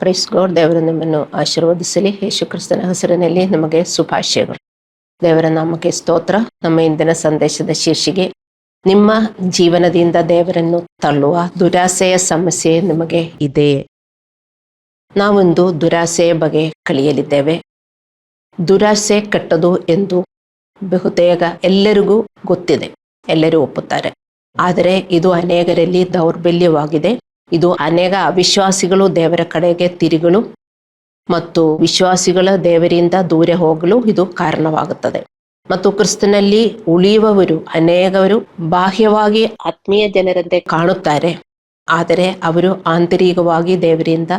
Praise God. ದೇವರು ನಿಮ್ಮನ್ನು ಆಶೀರ್ವದಿಸಲಿ. ಯೇಸು ಕ್ರಿಸ್ತನ ಹೆಸರಿನಲ್ಲಿ ನಮಗೆ ಶುಭಾಶಯಗಳು. ದೇವರ ನಾಮಕ್ಕೆ ಸ್ತೋತ್ರ. ನಮ್ಮ ಇಂದಿನ ಸಂದೇಶದ ಶೀರ್ಷಿಕೆ, ನಿಮ್ಮ ಜೀವನದಿಂದ ದೇವರನ್ನು ತಳ್ಳುವ ದುರಾಸೆಯ ಸಮಸ್ಯೆ ನಿಮಗೆ ಇದೆಯೇ? ನಾವೊಂದು ದುರಾಸೆಯ ಬಗ್ಗೆ ಕಲಿಯಲಿದ್ದೇವೆ. ದುರಾಸೆ ಕೆಟ್ಟದು ಎಂದು ಬಹುತೇಕ ಎಲ್ಲರಿಗೂ ಗೊತ್ತಿದೆ, ಎಲ್ಲರೂ ಒಪ್ಪುತ್ತಾರೆ. ಆದರೆ ಇದು ಅನೇಕರಲ್ಲಿ ದೌರ್ಬಲ್ಯವಾಗಿದೆ. ಇದು ಅನೇಕ ಅವಿಶ್ವಾಸಿಗಳು ದೇವರ ಕಡೆಗೆ ತಿರುಗಲು ಮತ್ತು ವಿಶ್ವಾಸಿಗಳ ದೇವರಿಂದ ದೂರ ಹೋಗಲು ಇದು ಕಾರಣವಾಗುತ್ತದೆ. ಮತ್ತು ಕ್ರಿಸ್ತನಲ್ಲಿ ಉಳಿಯುವವರು ಅನೇಕರು ಬಾಹ್ಯವಾಗಿ ಆತ್ಮೀಯ ಜನರಂತೆ ಕಾಣುತ್ತಾರೆ, ಆದರೆ ಅವರು ಆಂತರಿಕವಾಗಿ ದೇವರಿಂದ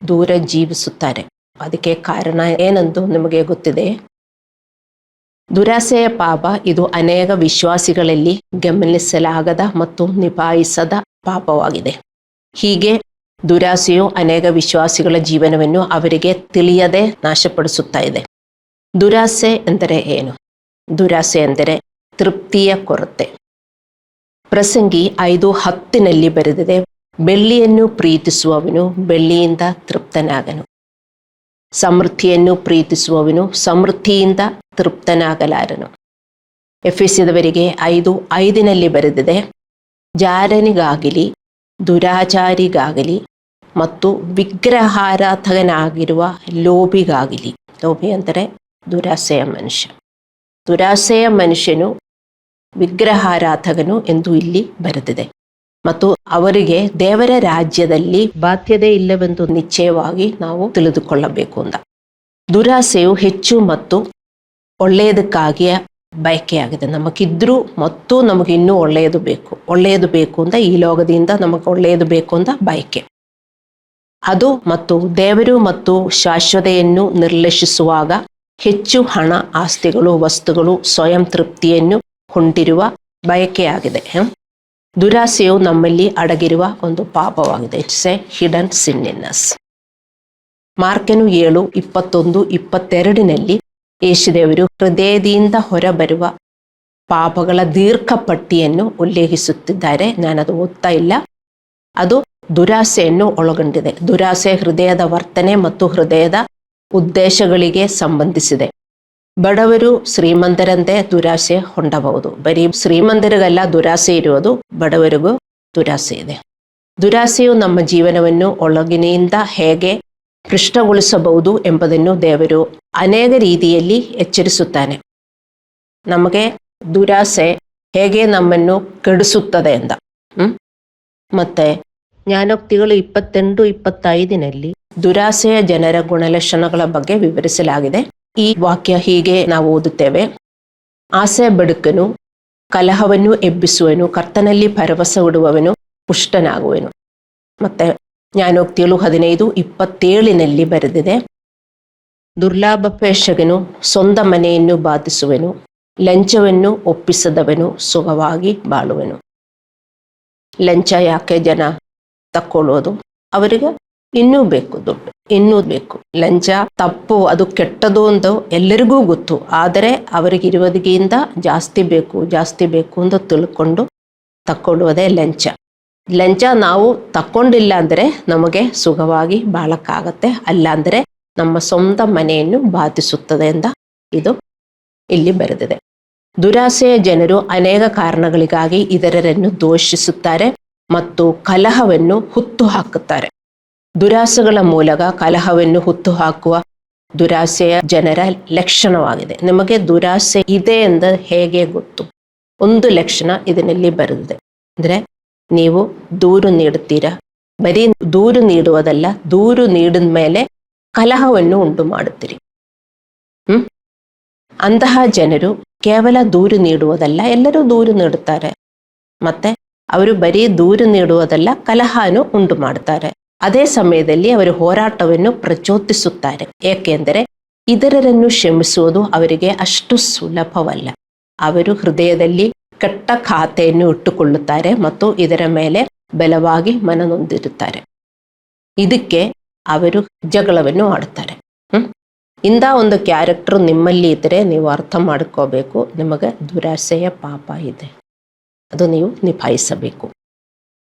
ದೂರ ಜೀವಿಸುತ್ತಾರೆ. ಅದಕ್ಕೆ ಕಾರಣ ಏನೆಂದು ನಿಮಗೆ ಗೊತ್ತಿದೆ. ದುರಾಸೆಯ ಪಾಪ ಇದು ಅನೇಕ ವಿಶ್ವಾಸಿಗಳಲ್ಲಿ ಗಮನಿಸಲಾಗದ ಮತ್ತು ನಿಭಾಯಿಸದ ಪಾಪವಾಗಿದೆ. ಹೀಗೆ ದುರಾಸೆಯು ಅನೇಕ ವಿಶ್ವಾಸಿಗಳ ಜೀವನವನ್ನು ಅವರಿಗೆ ತಿಳಿಯದೆ ನಾಶಪಡಿಸುತ್ತಾ ಇದೆ. ದುರಾಸೆ ಎಂದರೆ ಏನು? ದುರಾಸೆ ಎಂದರೆ ತೃಪ್ತಿಯ ಕೊರತೆ. ಪ್ರಸಂಗಿ 5:10 ಬರೆದಿದೆ, ಬೆಳ್ಳಿಯನ್ನು ಪ್ರೀತಿಸುವವನು ಬೆಳ್ಳಿಯಿಂದ ತೃಪ್ತನಾಗನು, ಸಮೃದ್ಧಿಯನ್ನು ಪ್ರೀತಿಸುವವನು ಸಮೃದ್ಧಿಯಿಂದ ತೃಪ್ತನಾಗಲಾರನು. ಎಫೆಸದವರಿಗೆ 5:5 ಬರೆದಿದೆ, ಜಾರನಿಗಾಗಲಿ ದುರಾಚಾರಿಗಾಗಲಿ ಮತ್ತು ವಿಗ್ರಹಾರಾಧಕನಾಗಿರುವ ಲೋಭಿಗಾಗಲಿ. ಲೋಭಿ ಅಂದರೆ ದುರಾಸೆಯ ಮನುಷ್ಯ. ದುರಾಸೆಯ ಮನುಷ್ಯನು ವಿಗ್ರಹಾರಾಧಕನು ಎಂದು ಇಲ್ಲಿ ಬರೆದಿದೆ. ಮತ್ತು ಅವರಿಗೆ ದೇವರ ರಾಜ್ಯದಲ್ಲಿ ಬಾಧ್ಯತೆ ಇಲ್ಲವೆಂದು ನಿಶ್ಚಯವಾಗಿ ನಾವು ತಿಳಿದುಕೊಳ್ಳಬೇಕು ಅಂತ. ದುರಾಸೆಯು ಹೆಚ್ಚು ಮತ್ತು ಒಳ್ಳೆಯದಕ್ಕಾಗಿಯ ಬಯಕೆಯಾಗಿದೆ. ನಮಗಿದ್ರೂ ಮತ್ತು ನಮಗೆ ಇನ್ನೂ ಒಳ್ಳೆಯದು ಬೇಕು ಅಂತ, ಈ ಲೋಕದಿಂದ ನಮಗೆ ಒಳ್ಳೆಯದು ಬೇಕು ಅಂತ ಬಯಕೆ. ಅದು ಮತ್ತು ದೇವರು ಮತ್ತು ಶಾಶ್ವತೆಯನ್ನು ನಿರ್ಲಕ್ಷಿಸುವಾಗ ಹೆಚ್ಚು ಹಣ, ಆಸ್ತಿಗಳು, ವಸ್ತುಗಳು, ಸ್ವಯಂ ತೃಪ್ತಿಯನ್ನು ಹೊಂದಿರುವ ಬಯಕೆಯಾಗಿದೆ. ದುರಾಸೆಯು ನಮ್ಮಲ್ಲಿ ಅಡಗಿರುವ ಒಂದು ಪಾಪವಾಗಿದೆ. It's a hidden sin in us. ಮಾರ್ಕನು 7:21-22 ಯೇಸುದೇವರು ಹೃದಯದಿಂದ ಹೊರಬರುವ ಪಾಪಗಳ ದೀರ್ಘ ಪಟ್ಟಿಯನ್ನು ಉಲ್ಲೇಖಿಸುತ್ತಿದ್ದಾರೆ. ನಾನದು ಓದ್ತಾ ಇಲ್ಲ. ಅದು ದುರಾಸೆಯನ್ನು ಒಳಗೊಂಡಿದೆ. ದುರಾಸೆ ಹೃದಯದ ವರ್ತನೆ ಮತ್ತು ಹೃದಯದ ಉದ್ದೇಶಗಳಿಗೆ ಸಂಬಂಧಿಸಿದೆ. ಬಡವರು ಶ್ರೀಮಂತರಂತೆ ದುರಾಸೆ ಹೊಂದಬಹುದು. ಬರೀ ಶ್ರೀಮಂತರಿಗೆಲ್ಲ ದುರಾಸೆ ಇರುವುದು, ಬಡವರಿಗೂ ದುರಾಸೆ ಇದೆ. ದುರಾಸೆಯು ನಮ್ಮ ಜೀವನವನ್ನು ಒಳಗಿನಿಂದ ಹೇಗೆ ಭ್ರಷ್ಟಗೊಳಿಸಬಹುದು ಎಂಬುದನ್ನು ದೇವರು ಅನೇಕ ರೀತಿಯಲ್ಲಿ ಎಚ್ಚರಿಸುತ್ತಾನೆ. ನಮಗೆ ದುರಾಸೆ ಹೇಗೆ ನಮ್ಮನ್ನು ಕೆಡಿಸುತ್ತದೆ ಅಂತ. ಮತ್ತೆ ಜ್ಞಾನೋಕ್ತಿಗಳು 28-25 ದುರಾಸೆಯ ಜನರ ಗುಣಲಕ್ಷಣಗಳ ಬಗ್ಗೆ ವಿವರಿಸಲಾಗಿದೆ. ಈ ವಾಕ್ಯ ಹೀಗೆ ನಾವು ಓದುತ್ತೇವೆ: ಆಸೆ ಬಡುಕನು, ಕಲಹವನ್ನು ಎಬ್ಬಿಸುವನು, ಕರ್ತನಲ್ಲಿ ಭರವಸೆ ಇಡುವವನು ಪುಷ್ಟನಾಗುವನು. ಮತ್ತೆ ಜ್ಞಾನೋಕ್ತಿಗಳು 15:27 ಬರೆದಿದೆ, ದುರ್ಲಾಭಾಪೇಕ್ಷಕನು ಸ್ವಂತ ಮನೆಯನ್ನು ಬಾಧಿಸುವನು, ಲಂಚವನ್ನು ಒಪ್ಪಿಸದವನು ಸುಖವಾಗಿ ಬಾಳುವನು. ಲಂಚ ಯಾಕೆ ಜನ ತಕ್ಕೊಳ್ಳೋದು? ಅವರಿಗೆ ಇನ್ನೂ ಬೇಕು, ದುಡ್ಡು ಇನ್ನೂ ಬೇಕು. ಲಂಚ ತಪ್ಪು, ಅದು ಕೆಟ್ಟದು ಅಂತ ಎಲ್ಲರಿಗೂ ಗೊತ್ತು. ಆದರೆ ಅವರಿಗಿರುವುದಕ್ಕಿಂತ ಜಾಸ್ತಿ ಬೇಕು ಅಂತ ತಿಳ್ಕೊಂಡು ತಕ್ಕೊಳ್ಳುವುದೇ ಲಂಚ. ಲಂಚ ನಾವು ತಕ್ಕೊಂಡಿಲ್ಲ ಅಂದರೆ ನಮಗೆ ಸುಖವಾಗಿ ಬಾಳಕ್ಕಾಗತ್ತೆ, ಅಲ್ಲಾಂದರೆ ನಮ್ಮ ಸ್ವಂತ ಮನೆಯನ್ನು ಬಾಧಿಸುತ್ತದೆ ಅಂತ ಇದು ಇಲ್ಲಿ ಬರೆದಿದೆ. ದುರಾಸೆಯ ಜನರು ಅನೇಕ ಕಾರಣಗಳಿಗಾಗಿ ಇತರರನ್ನು ದೂಷಿಸುತ್ತಾರೆ ಮತ್ತು ಕಲಹವನ್ನು ಹುಟ್ಟು ಹಾಕುತ್ತಾರೆ. ದುರಾಸೆಗಳ ಮೂಲಕ ಕಲಹವನ್ನು ಹುಟ್ಟು ಹಾಕುವ ದುರಾಸೆಯ ಜನರ ಲಕ್ಷಣವಾಗಿದೆ. ನಿಮಗೆ ದುರಾಸೆ ಇದೆ ಎಂದು ಹೇಗೆ ಗೊತ್ತು? ಒಂದು ಲಕ್ಷಣ ಇದರಲ್ಲಿ ಬರೆದಿದೆ, ಅಂದರೆ ನೀವು ದೂರು ನೀಡುತ್ತೀರಾ. ಬರೀ ದೂರು ನೀಡುವುದಲ್ಲ, ದೂರು ನೀಡಿದ ಮೇಲೆ ಕಲಹವನ್ನು ಉಂಟು ಮಾಡುತ್ತೀರಿ. ಅಂತಹ ಜನರು ಕೇವಲ ದೂರು ನೀಡುವುದಲ್ಲ, ಎಲ್ಲರೂ ದೂರು ನೀಡುತ್ತಾರೆ, ಮತ್ತೆ ಅವರು ಬರೀ ದೂರು ನೀಡುವುದಲ್ಲ, ಕಲಹವನ್ನು ಉಂಟು ಮಾಡುತ್ತಾರೆ. ಅದೇ ಸಮಯದಲ್ಲಿ ಅವರು ಹೋರಾಟವನ್ನು ಪ್ರಚೋದಿಸುತ್ತಾರೆ. ಏಕೆಂದರೆ ಇತರರನ್ನು ಕ್ಷಮಿಸುವುದು ಅವರಿಗೆ ಅಷ್ಟು ಸುಲಭವಲ್ಲ. ಅವರು ಹೃದಯದಲ್ಲಿ ಕೆಟ್ಟ ಖಾತೆಯನ್ನು ಇಟ್ಟುಕೊಳ್ಳುತ್ತಾರೆ ಮತ್ತು ಇದರ ಮೇಲೆ ಬಲವಾಗಿ ಮನನೊಂದಿರುತ್ತಾರೆ. ಇದಕ್ಕೆ ಅವರು ಜಗಳವನ್ನು ಆಡುತ್ತಾರೆ. ಇಂಥ ಒಂದು ಕ್ಯಾರೆಕ್ಟರ್ ನಿಮ್ಮಲ್ಲಿ ಇದ್ದರೆ ನೀವು ಅರ್ಥ ಮಾಡ್ಕೋಬೇಕು, ನಿಮಗೆ ದುರಾಸೆಯ ಪಾಪ ಇದೆ, ಅದು ನೀವು ನಿಭಾಯಿಸಬೇಕು.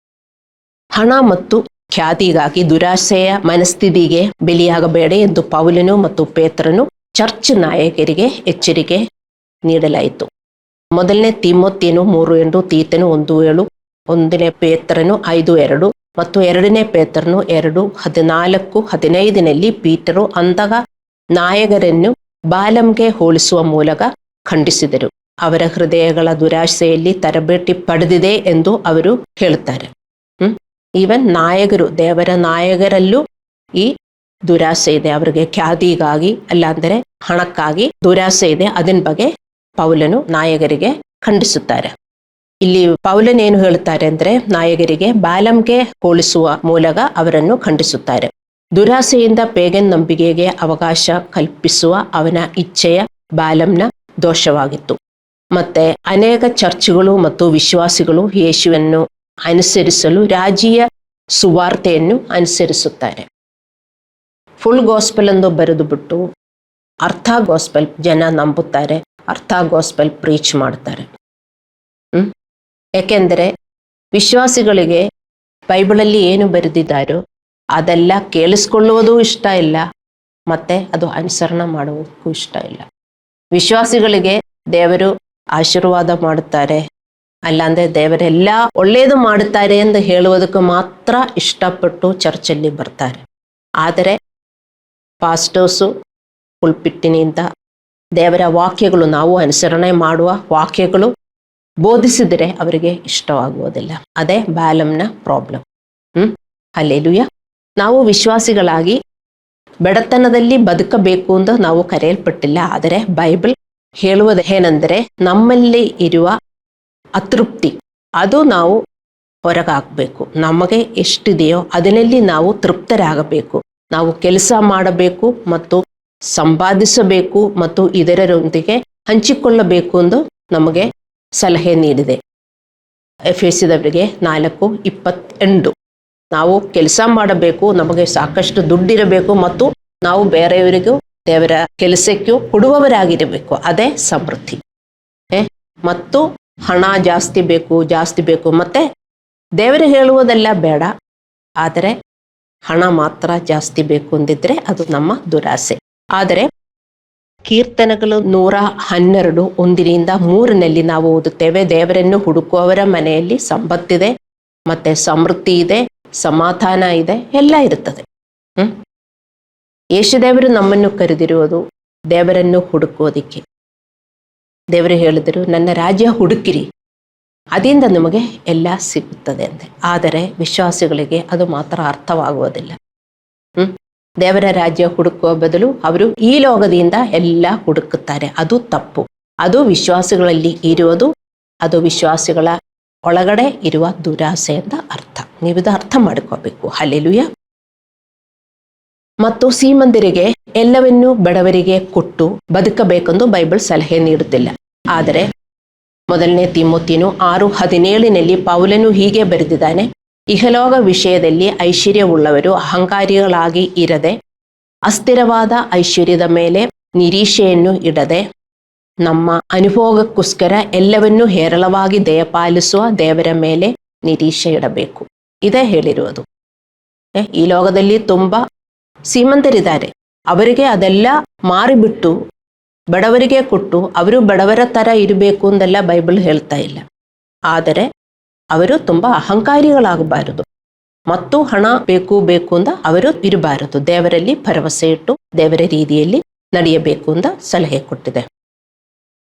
ಹಣ ಮತ್ತು ಖ್ಯಾತಿಗಾಗಿ ದುರಾಸೆಯ ಮನಸ್ಥಿತಿಗೆ ಬಲಿಯಾಗಬೇಡ ಎಂದು ಪೌಲನು ಮತ್ತು ಪೇತ್ರನು ಚರ್ಚ್ ನಾಯಕರಿಗೆ ಎಚ್ಚರಿಕೆ ನೀಡಲಾಯಿತು. ಮೊದಲನೇ ತಿಮೋಥೆಯನು 3:8, ತೀತನು 1:7, 1ನೇ ಪೇತ್ರನು 5:2 ಮತ್ತು 2ನೇ ಪೇತ್ರನು 2:14-15 ಪೀಟರು ಅಂತಹ ನಾಯಕರನ್ನು ಬಾಲಂಗೆ ಹೋಲಿಸುವ ಮೂಲಕ ಖಂಡಿಸಿದರು. ಅವರ ಹೃದಯಗಳ ದುರಾಸೆಯಲ್ಲಿ ತರಬೇತಿ ಪಡೆದಿದೆ ಎಂದು ಅವರು ಹೇಳುತ್ತಾರೆ. ಈವನ್ ನಾಯಕರು, ದೇವರ ನಾಯಕರಲ್ಲೂ ಈ ದುರಾಸೆ ಇದೆ. ಅವರಿಗೆ ಖ್ಯಾತಿಗಾಗಿ ಅಲ್ಲಾಂದರೆ ಹಣಕ್ಕಾಗಿ ದುರಾಸೆ ಇದೆ. ಅದನ್ನ ಬಗ್ಗೆ ಪೌಲನು ನಾಯಕರಿಗೆ ಖಂಡಿಸುತ್ತಾರೆ. ಇಲ್ಲಿ ಪೌಲನ್ ಏನು ಹೇಳುತ್ತಾರೆ ಅಂದ್ರೆ, ನಾಯಕರಿಗೆ ಬಾಲಂಗೆ ಹೋಲಿಸುವ ಮೂಲಕ ಅವರನ್ನು ಖಂಡಿಸುತ್ತಾರೆ. ದುರಾಸೆಯಿಂದ ಪೇಗನ್ ನಂಬಿಕೆಗೆ ಅವಕಾಶ ಕಲ್ಪಿಸುವ ಅವನ ಇಚ್ಛೆಯ ಬಾಲಂನ ದೋಷವಾಗಿತ್ತು. ಮತ್ತೆ ಅನೇಕ ಚರ್ಚ್ಗಳು ಮತ್ತು ವಿಶ್ವಾಸಿಗಳು ಯೇಸುವನ್ನು ಅನುಸರಿಸಲು ರಾಜ್ಯ ಸುವಾರ್ತೆಯನ್ನು ಅನುಸರಿಸುತ್ತಾರೆ. ಫುಲ್ ಗಾಸ್ಪೆಲ್ ಎಂದು ಬರೆದು ಬಿಟ್ಟು ಅರ್ಥ ಗಾಸ್ಪೆಲ್ ಜನ ನಂಬುತ್ತಾರೆ, ಅರ್ಥ ಗಾಸ್ಪೆಲ್ ಪ್ರೀಚ್ ಮಾಡ್ತಾರೆ. ಯಾಕೆಂದರೆ ವಿಶ್ವಾಸಿಗಳಿಗೆ ಬೈಬಲಲ್ಲಿ ಏನು ಬರೆದಿದ್ದಾರೋ ಅದೆಲ್ಲ ಕೇಳಿಸ್ಕೊಳ್ಳುವುದೂ ಇಷ್ಟ ಇಲ್ಲ, ಮತ್ತೆ ಅದು ಅನುಸರಣೆ ಮಾಡುವುದಕ್ಕೂ ಇಷ್ಟ ಇಲ್ಲ. ವಿಶ್ವಾಸಿಗಳಿಗೆ ದೇವರು ಆಶೀರ್ವಾದ ಮಾಡುತ್ತಾರೆ, ಅಲ್ಲಾಂದ್ರೆ ದೇವರೆಲ್ಲ ಒಳ್ಳೆಯದು ಮಾಡುತ್ತಾರೆ ಎಂದು ಹೇಳುವುದಕ್ಕೆ ಮಾತ್ರ ಇಷ್ಟಪಟ್ಟು ಚರ್ಚಲ್ಲಿ ಬರ್ತಾರೆ. ಆದರೆ ಪಾಸ್ಟರ್ಸು ಪುಲ್ಪಿಟ್ಟಿನಿಂದ ದೇವರ ವಾಕ್ಯಗಳು, ನಾವು ಅನುಸರಣೆ ಮಾಡುವ ವಾಕ್ಯಗಳು ಬೋಧಿಸಿದರೆ ಅವರಿಗೆ ಇಷ್ಟವಾಗುವುದಿಲ್ಲ. ಅದೇ ಬಾಲಂನ ಪ್ರಾಬ್ಲಮ್. ಹಲ್ಲೆಲೂಯಾ. ನಾವು ವಿಶ್ವಾಸಿಗಳಾಗಿ ಬಡತನದಲ್ಲಿ ಬದುಕಬೇಕು ಎಂದು ನಾವು ಕರೆಯಲ್ಪಟ್ಟಿಲ್ಲ. ಆದರೆ ಬೈಬಲ್ ಹೇಳುವುದು ಏನೆಂದರೆ, ನಮ್ಮಲ್ಲಿ ಇರುವ ಅತೃಪ್ತಿ ಅದು ನಾವು ಹೊರಗಾಕಬೇಕು. ನಮಗೆ ಎಷ್ಟಿದೆಯೋ ಅದರಲ್ಲಿ ನಾವು ತೃಪ್ತರಾಗಬೇಕು. ನಾವು ಕೆಲಸ ಮಾಡಬೇಕು ಮತ್ತು ಸಂಪಾದಿಸಬೇಕು ಮತ್ತು ಇದರೊಂದಿಗೆ ಹಂಚಿಕೊಳ್ಳಬೇಕು ಎಂದು ನಮಗೆ ಸಲಹೆ ನೀಡಿದೆ. ಎಫೆಸದವರಿಗೆ 4:28. ನಾವು ಕೆಲಸ ಮಾಡಬೇಕು, ನಮಗೆ ಸಾಕಷ್ಟು ದುಡ್ಡಿರಬೇಕು ಮತ್ತು ನಾವು ಬೇರೆಯವರಿಗೂ ದೇವರ ಕೆಲಸಕ್ಕೂ ಕೊಡುವವರಾಗಿರಬೇಕು. ಅದೇ ಸಮೃದ್ಧಿ. ಮತ್ತು ಹಣ ಜಾಸ್ತಿ ಬೇಕು ಮತ್ತೆ ದೇವರು ಹೇಳುವುದೆಲ್ಲ ಬೇಡ, ಆದರೆ ಹಣ ಮಾತ್ರ ಜಾಸ್ತಿ ಬೇಕು ಅಂದಿದ್ರೆ ಅದು ನಮ್ಮ ದುರಾಸೆ. ಆದರೆ ಕೀರ್ತನೆಗಳು 112:1-3 ನಾವು ಓದುತ್ತೇವೆ, ದೇವರನ್ನು ಹುಡುಕುವವರ ಮನೆಯಲ್ಲಿ ಸಂಪತ್ತಿದೆ, ಮತ್ತೆ ಸಮೃದ್ಧಿ ಇದೆ, ಸಮಾಧಾನ ಇದೆ, ಎಲ್ಲ ಇರುತ್ತದೆ. ಯೇಸುದೇವರು ನಮ್ಮನ್ನು ಕರೆದಿರುವುದು ದೇವರನ್ನು ಹುಡುಕುವುದಕ್ಕೆ. ದೇವರು ಹೇಳಿದರು, ನನ್ನ ರಾಜ್ಯ ಹುಡುಕಿರಿ, ಅದರಿಂದ ನಿಮಗೆ ಎಲ್ಲ ಸಿಗುತ್ತದೆ ಅಂತೆ. ಆದರೆ ವಿಶ್ವಾಸಿಗಳಿಗೆ ಅದು ಮಾತ್ರ ಅರ್ಥವಾಗುವುದಿಲ್ಲ. ದೇವರ ರಾಜ್ಯ ಹುಡುಕುವ ಬದಲು ಅವರು ಈ ಲೋಕದಿಂದ ಎಲ್ಲ ಹುಡುಕುತ್ತಾರೆ. ಅದು ತಪ್ಪು. ಅದು ವಿಶ್ವಾಸಿಗಳಲ್ಲಿ ಇರುವುದು, ಅದು ವಿಶ್ವಾಸಿಗಳ ಒಳಗಡೆ ಇರುವ ದುರಾಸೆ ಅಂತ ಅರ್ಥ. ನೀವಿದು ಅರ್ಥ ಮಾಡ್ಕೋಬೇಕು. ಹಲ್ಲೆಲೂಯಾ. ಮತ್ತು ಶ್ರೀಮಂತರಿಗೆ ಎಲ್ಲವನ್ನೂ ಬಡವರಿಗೆ ಕೊಟ್ಟು ಬದುಕಬೇಕೆಂದು ಬೈಬಲ್ ಸಲಹೆ ನೀಡುತ್ತಿಲ್ಲ. ಆದರೆ ಮೊದಲನೇ ತಿಮೋಥೆಯನು 6:17 ಪೌಲನು ಹೀಗೆ ಬರೆದಿದ್ದಾನೆ, ಇಹಲೋಕ ವಿಷಯದಲ್ಲಿ ಐಶ್ವರ್ಯವುಳ್ಳವರು ಅಹಂಕಾರಿಗಳಾಗಿ ಇರದೆ, ಅಸ್ಥಿರವಾದ ಐಶ್ವರ್ಯದ ಮೇಲೆ ನಿರೀಕ್ಷೆಯನ್ನು ಇಡದೆ, ನಮ್ಮ ಅನುಭೋಗಕ್ಕೋಸ್ಕರ ಎಲ್ಲವನ್ನೂ ಹೇರಳವಾಗಿ ದಯಪಾಲಿಸುವ ದೇವರ ಮೇಲೆ ನಿರೀಕ್ಷೆ ಇಡಬೇಕು. ಇದೇ ಹೇಳಿರುವುದು. ಈ ಲೋಕದಲ್ಲಿ ತುಂಬಾ ಶ್ರೀಮಂತರಿದ್ದಾರೆ, ಅವರಿಗೆ ಅದೆಲ್ಲ ಮಾರಿಬಿಟ್ಟು ಬಡವರಿಗೆ ಕೊಟ್ಟು ಅವರು ಬಡವರ ತರ ಇರಬೇಕು ಅಂದೆಲ್ಲ ಬೈಬಲ್ ಹೇಳ್ತಾ ಇಲ್ಲ. ಆದರೆ ಅವರು ತುಂಬಾ ಅಹಂಕಾರಿಗಳಾಗಬಾರದು ಮತ್ತು ಹಣ ಬೇಕು ಅಂತ ಅವರು ಇರಬಾರದು. ದೇವರಲ್ಲಿ ಭರವಸೆ ಇಟ್ಟು ದೇವರ ರೀತಿಯಲ್ಲಿ ನಡೆಯಬೇಕು ಅಂತ ಸಲಹೆ ಕೊಟ್ಟಿದೆ.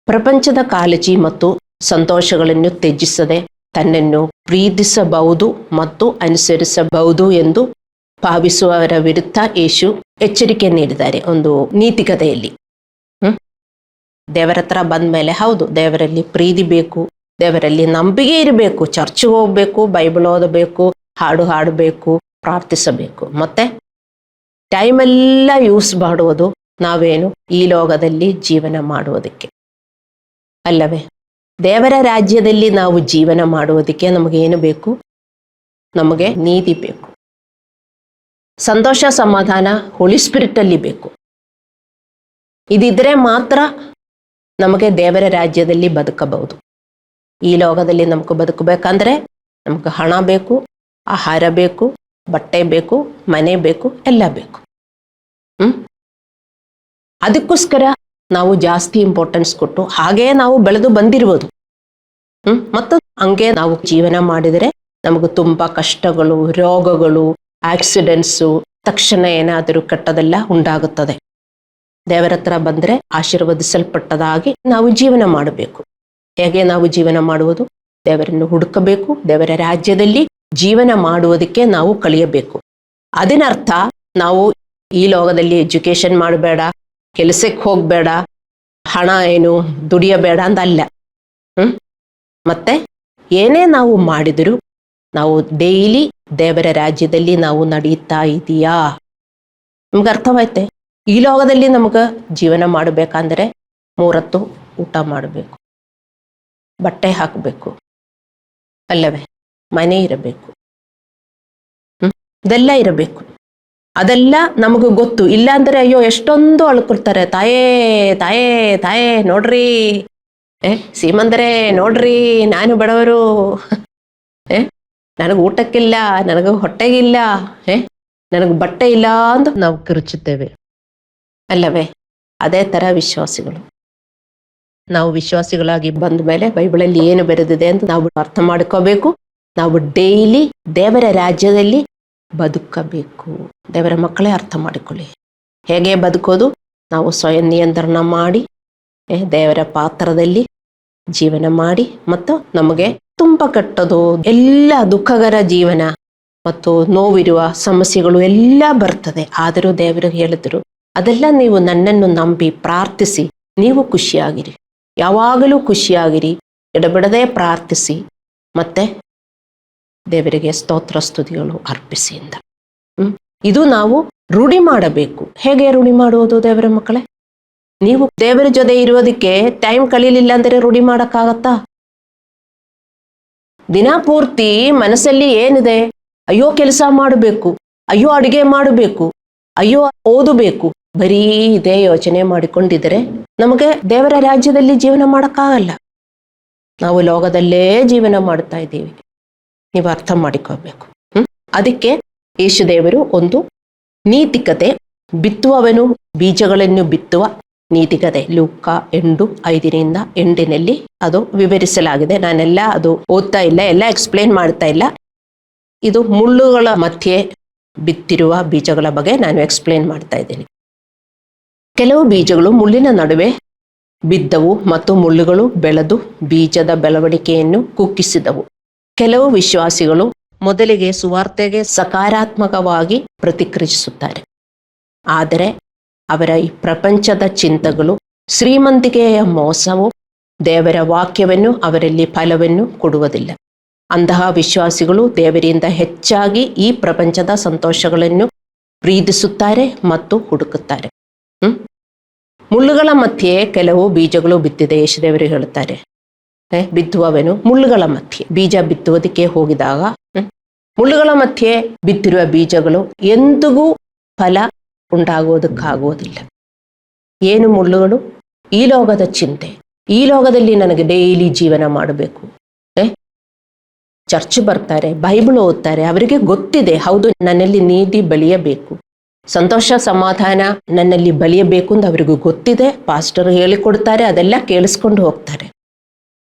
ಪ್ರಪಂಚದ ಕಾಳಜಿ ಮತ್ತು ಸಂತೋಷಗಳನ್ನು ತ್ಯಜಿಸದೆ ತನ್ನನ್ನು ಪ್ರೀತಿಸಬಹುದು ಮತ್ತು ಅನುಸರಿಸಬಹುದು ಎಂದು ಭಾವಿಸುವವರ ವಿರುದ್ಧ ಯೇಸು ಎಚ್ಚರಿಕೆ ನೀಡಿದ್ದಾರೆ ಒಂದು ನೀತಿಕತೆಯಲ್ಲಿ. ದೇವರ ಹತ್ರ ಬಂದ ಮೇಲೆ ಹೌದು, ದೇವರಲ್ಲಿ ಪ್ರೀತಿ ಬೇಕು, ದೇವರಲ್ಲಿ ನಂಬಿಕೆ ಇರಬೇಕು, ಚರ್ಚ್ಗೆ ಹೋಗ್ಬೇಕು, ಬೈಬಲ್ ಓದಬೇಕು, ಹಾಡು ಹಾಡಬೇಕು, ಪ್ರಾರ್ಥಿಸಬೇಕು. ಮತ್ತೆ ಟೈಮೆಲ್ಲ ಯೂಸ್ ಮಾಡುವುದು ನಾವೇನು ಈ ಲೋಕದಲ್ಲಿ ಜೀವನ ಮಾಡುವುದಕ್ಕೆ ಅಲ್ಲವೇ? ದೇವರ ರಾಜ್ಯದಲ್ಲಿ ನಾವು ಜೀವನ ಮಾಡುವುದಕ್ಕೆ ನಮಗೇನು ಬೇಕು? ನಮಗೆ ನೀತಿ ಬೇಕು, ಸಂತೋಷ, ಸಮಾಧಾನ ಹೋಲಿ ಸ್ಪಿರಿಟ್ ಅಲ್ಲಿ ಬೇಕು. ಇದಿದ್ರೆ ಮಾತ್ರ ನಮಗೆ ದೇವರ ರಾಜ್ಯದಲ್ಲಿ ಬದುಕಬಹುದು. ಈ ಲೋಕದಲ್ಲಿ ನಮಗೆ ಬದುಕಬೇಕಂದ್ರೆ ನಮಗೆ ಹಣ ಬೇಕು, ಆಹಾರ ಬೇಕು, ಬಟ್ಟೆ ಬೇಕು, ಮನೆ ಬೇಕು, ಎಲ್ಲ ಬೇಕು. ಅದಕ್ಕೋಸ್ಕರ ನಾವು ಜಾಸ್ತಿ ಇಂಪಾರ್ಟೆನ್ಸ್ ಕೊಟ್ಟು ಹಾಗೇ ನಾವು ಬೆಳೆದು ಬಂದಿರ್ಬೋದು. ಮತ್ತು ಹಂಗೆ ನಾವು ಜೀವನ ಮಾಡಿದರೆ ನಮಗೂ ತುಂಬಾ ಕಷ್ಟಗಳು, ರೋಗಗಳು, ಆಕ್ಸಿಡೆಂಟ್ಸು, ತಕ್ಷಣ ಏನಾದರೂ ಕೆಟ್ಟದೆಲ್ಲ ಉಂಟಾಗುತ್ತದೆ. ದೇವರ ಹತ್ರ ಬಂದರೆ ಆಶೀರ್ವದಿಸಲ್ಪಟ್ಟದಾಗಿ ನಾವು ಜೀವನ ಮಾಡಬೇಕು. ಹೇಗೆ ನಾವು ಜೀವನ ಮಾಡುವುದು? ದೇವರನ್ನು ಹುಡುಕಬೇಕು, ದೇವರ ರಾಜ್ಯದಲ್ಲಿ ಜೀವನ ಮಾಡುವುದಕ್ಕೆ ನಾವು ಕಲಿಯಬೇಕು. ಅದನ್ನರ್ಥ ನಾವು ಈ ಲೋಕದಲ್ಲಿ ಎಜುಕೇಶನ್ ಮಾಡಬೇಡ, ಕೆಲಸಕ್ಕೆ ಹೋಗಬೇಡ, ಹಣ ಏನು ದುಡಿಯಬೇಡ ಅಂತ ಅಲ್ಲ. ಮತ್ತೆ ಏನೇ ನಾವು ಮಾಡಿದರೂ ನಾವು ಡೈಲಿ ದೇವರ ರಾಜ್ಯದಲ್ಲಿ ನಾವು ನಡೀತಾ ಇದೀಯಾ? ನಿಮ್ಗೆ ಅರ್ಥವಾಯ್ತೆ? ಈ ಲೋಕದಲ್ಲಿ ನಮ್ಗೆ ಜೀವನ ಮಾಡಬೇಕಂದ್ರೆ 3 ಹೊತ್ತು ಊಟ ಮಾಡಬೇಕು, ಬಟ್ಟೆ ಹಾಕಬೇಕು, ಅಲ್ಲವೇ? ಮನೆ ಇರಬೇಕು, ಇದೆಲ್ಲ ಇರಬೇಕು. ಅದೆಲ್ಲ ನಮಗೂ ಗೊತ್ತು. ಇಲ್ಲಾಂದ್ರೆ ಅಯ್ಯೋ ಎಷ್ಟೊಂದು ಅಳ್ಕೊಳ್ತಾರೆ, ತಾಯೇ ತಾಯೇ ತಾಯೇ ನೋಡ್ರಿ, ಸೀಮಂದರೆ ನೋಡ್ರಿ, ನಾನು ಬಡವರು, ನನಗೆ ಊಟಕ್ಕಿಲ್ಲ, ನನಗೆ ಹೊಟ್ಟೆಗಿಲ್ಲ, ನನಗೆ ಬಟ್ಟೆ ಇಲ್ಲ ಅಂತ ನಾವು ಕಿರುಚುತ್ತೇವೆ, ಅಲ್ಲವೇ? ಅದೇ ತರ ವಿಶ್ವಾಸಿಗಳು. ನಾವು ವಿಶ್ವಾಸಿಗಳಾಗಿ ಬಂದ ಮೇಲೆ ಬೈಬಲಲ್ಲಿ ಏನು ಬರೆದಿದೆ ಅಂತ ನಾವು ಅರ್ಥ ಮಾಡ್ಕೋಬೇಕು. ನಾವು ಡೈಲಿ ದೇವರ ರಾಜ್ಯದಲ್ಲಿ ಬದುಕಬೇಕು. ದೇವರ ಮಕ್ಕಳೇ ಅರ್ಥ ಮಾಡಿಕೊಳ್ಳಿ. ಹೇಗೆ ಬದುಕೋದು? ನಾವು ಸ್ವಯಂ ನಿಯಂತ್ರಣ ಮಾಡಿ ದೇವರ ಪಾತ್ರದಲ್ಲಿ ಜೀವನ ಮಾಡಿ, ಮತ್ತು ನಮಗೆ ತುಂಬ ಕೆಟ್ಟದು ಎಲ್ಲ ದುಃಖಕರ ಜೀವನ ಮತ್ತು ನೋವಿರುವ ಸಮಸ್ಯೆಗಳು ಎಲ್ಲ ಬರ್ತದೆ. ಆದರೂ ದೇವರು ಹೇಳಿದ್ರು, ಅದೆಲ್ಲ ನೀವು ನನ್ನನ್ನು ನಂಬಿ ಪ್ರಾರ್ಥಿಸಿ ನೀವು ಖುಷಿಯಾಗಿರಿ, ಯಾವಾಗಲೂ ಖುಷಿಯಾಗಿರಿ, ಎಡಬಿಡದೆ ಪ್ರಾರ್ಥಿಸಿ, ಮತ್ತೆ ದೇವರಿಗೆ ಸ್ತೋತ್ರ ಸ್ತುತಿಗಳು ಅರ್ಪಿಸಿ ಅಂತ. ಇದು ನಾವು ರೂಢಿ ಮಾಡಬೇಕು. ಹೇಗೆ ರೂಢಿ ಮಾಡುವುದು ದೇವರ ಮಕ್ಕಳೇ? ನೀವು ದೇವರ ಜೊತೆ ಇರೋದಕ್ಕೆ ಟೈಮ್ ಕಳೀಲಿಲ್ಲ ಅಂದರೆ ರೂಢಿ ಮಾಡಕ್ಕಾಗತ್ತಾ? ದಿನ ಪೂರ್ತಿ ಮನಸ್ಸಲ್ಲಿ ಏನಿದೆ? ಅಯ್ಯೋ ಕೆಲಸ ಮಾಡಬೇಕು, ಅಯ್ಯೋ ಅಡಿಗೆ ಮಾಡಬೇಕು, ಅಯ್ಯೋ ಓದಬೇಕು, ಬರೀ ಇದೇ ಯೋಚನೆ ಮಾಡಿಕೊಂಡಿದ್ರೆ ನಮಗೆ ದೇವರ ರಾಜ್ಯದಲ್ಲಿ ಜೀವನ ಮಾಡಕ್ಕಾಗಲ್ಲ. ನಾವು ಲೋಕದಲ್ಲೇ ಜೀವನ ಮಾಡ್ತಾ ಇದ್ದೀವಿ. ನೀವು ಅರ್ಥ ಮಾಡಿಕೋಬೇಕು. ಅದಕ್ಕೆ ಯೇಸುದೇವರು ಒಂದು ನೀತಿಕತೆ, ಬಿತ್ತುವವನು ಬೀಜಗಳನ್ನು ಬಿತ್ತುವ ನೀತಿಕತೆ, ಲೂಕ 8:5-8 ಅದು ವಿವರಿಸಲಾಗಿದೆ. ನಾನೆಲ್ಲ ಅದು ಓದ್ತಾ ಇಲ್ಲ, ಎಲ್ಲ ಎಕ್ಸ್ಪ್ಲೇನ್ ಮಾಡ್ತಾ ಇಲ್ಲ. ಇದು ಮುಳ್ಳುಗಳ ಮಧ್ಯೆ ಬಿತ್ತಿರುವ ಬೀಜಗಳ ಬಗ್ಗೆ ನಾನು ಎಕ್ಸ್ಪ್ಲೇನ್ ಮಾಡ್ತಾ ಇದ್ದೀನಿ. ಕೆಲವು ಬೀಜಗಳು ಮುಳ್ಳಿನ ನಡುವೆ ಬಿದ್ದವು ಮತ್ತು ಮುಳ್ಳುಗಳು ಬೆಳೆದು ಬೀಜದ ಬೆಳವಣಿಗೆಯನ್ನು ಕುಗ್ಗಿಸಿದವು. ಕೆಲವು ವಿಶ್ವಾಸಿಗಳು ಮೊದಲಿಗೆ ಸುವಾರ್ತೆಗೆ ಸಕಾರಾತ್ಮಕವಾಗಿ ಪ್ರತಿಕ್ರಿಯಿಸುತ್ತಾರೆ. ಆದರೆ ಅವರ ಈ ಪ್ರಪಂಚದ ಚಿಂತೆಗಳು, ಶ್ರೀಮಂತಿಕೆಯ ಮೋಸವು ದೇವರ ವಾಕ್ಯವನ್ನು ಅವರಲ್ಲಿ ಫಲವನ್ನು ಕೊಡುವುದಿಲ್ಲ. ಅಂತಹ ವಿಶ್ವಾಸಿಗಳು ದೇವರಿಂದ ಹೆಚ್ಚಾಗಿ ಈ ಪ್ರಪಂಚದ ಸಂತೋಷಗಳನ್ನು ಪ್ರೀತಿಸುತ್ತಾರೆ ಮತ್ತು ಹುಡುಕುತ್ತಾರೆ. ಮುಳ್ಳುಗಳ ಮಧ್ಯೆ ಕೆಲವು ಬೀಜಗಳು ಬಿತ್ತಿದೆ. ಯೇಸುದೇವರು ಹೇಳುತ್ತಾರೆ, ಬಿತ್ತುವವನು ಮುಳ್ಳುಗಳ ಮಧ್ಯೆ ಬೀಜ ಬಿತ್ತುವುದಕ್ಕೆ ಹೋಗಿದಾಗ ಮುಳ್ಳುಗಳ ಮಧ್ಯೆ ಬಿತ್ತಿರುವ ಬೀಜಗಳು ಎಂದಿಗೂ ಫಲ ಉಂಟಾಗುವುದಕ್ಕಾಗುವುದಿಲ್ಲ. ಏನು ಮುಳ್ಳುಗಳು? ಈ ಲೋಕದ ಚಿಂತೆ. ಈ ಲೋಕದಲ್ಲಿ ನನಗೆ ಡೈಲಿ ಜೀವನ ಮಾಡಬೇಕು. ಚರ್ಚ್ ಬರ್ತಾರೆ, ಬೈಬಲ್ ಓದ್ತಾರೆ, ಅವರಿಗೆ ಗೊತ್ತಿದೆ, ಹೌದು ನನ್ನಲ್ಲಿ ನೀತಿ ಬೆಳೆಯಬೇಕು, ಸಂತೋಷ ಸಮಾಧಾನ ನನ್ನಲ್ಲಿ ಬೆಳೆಯಬೇಕು ಅಂತ ಅವರಿಗೂ ಗೊತ್ತಿದೆ. ಪಾಸ್ಟರ್ ಹೇಳಿಕೊಡ್ತಾರೆ, ಅದೆಲ್ಲ ಕೇಳಿಸ್ಕೊಂಡು ಹೋಗ್ತಾರೆ.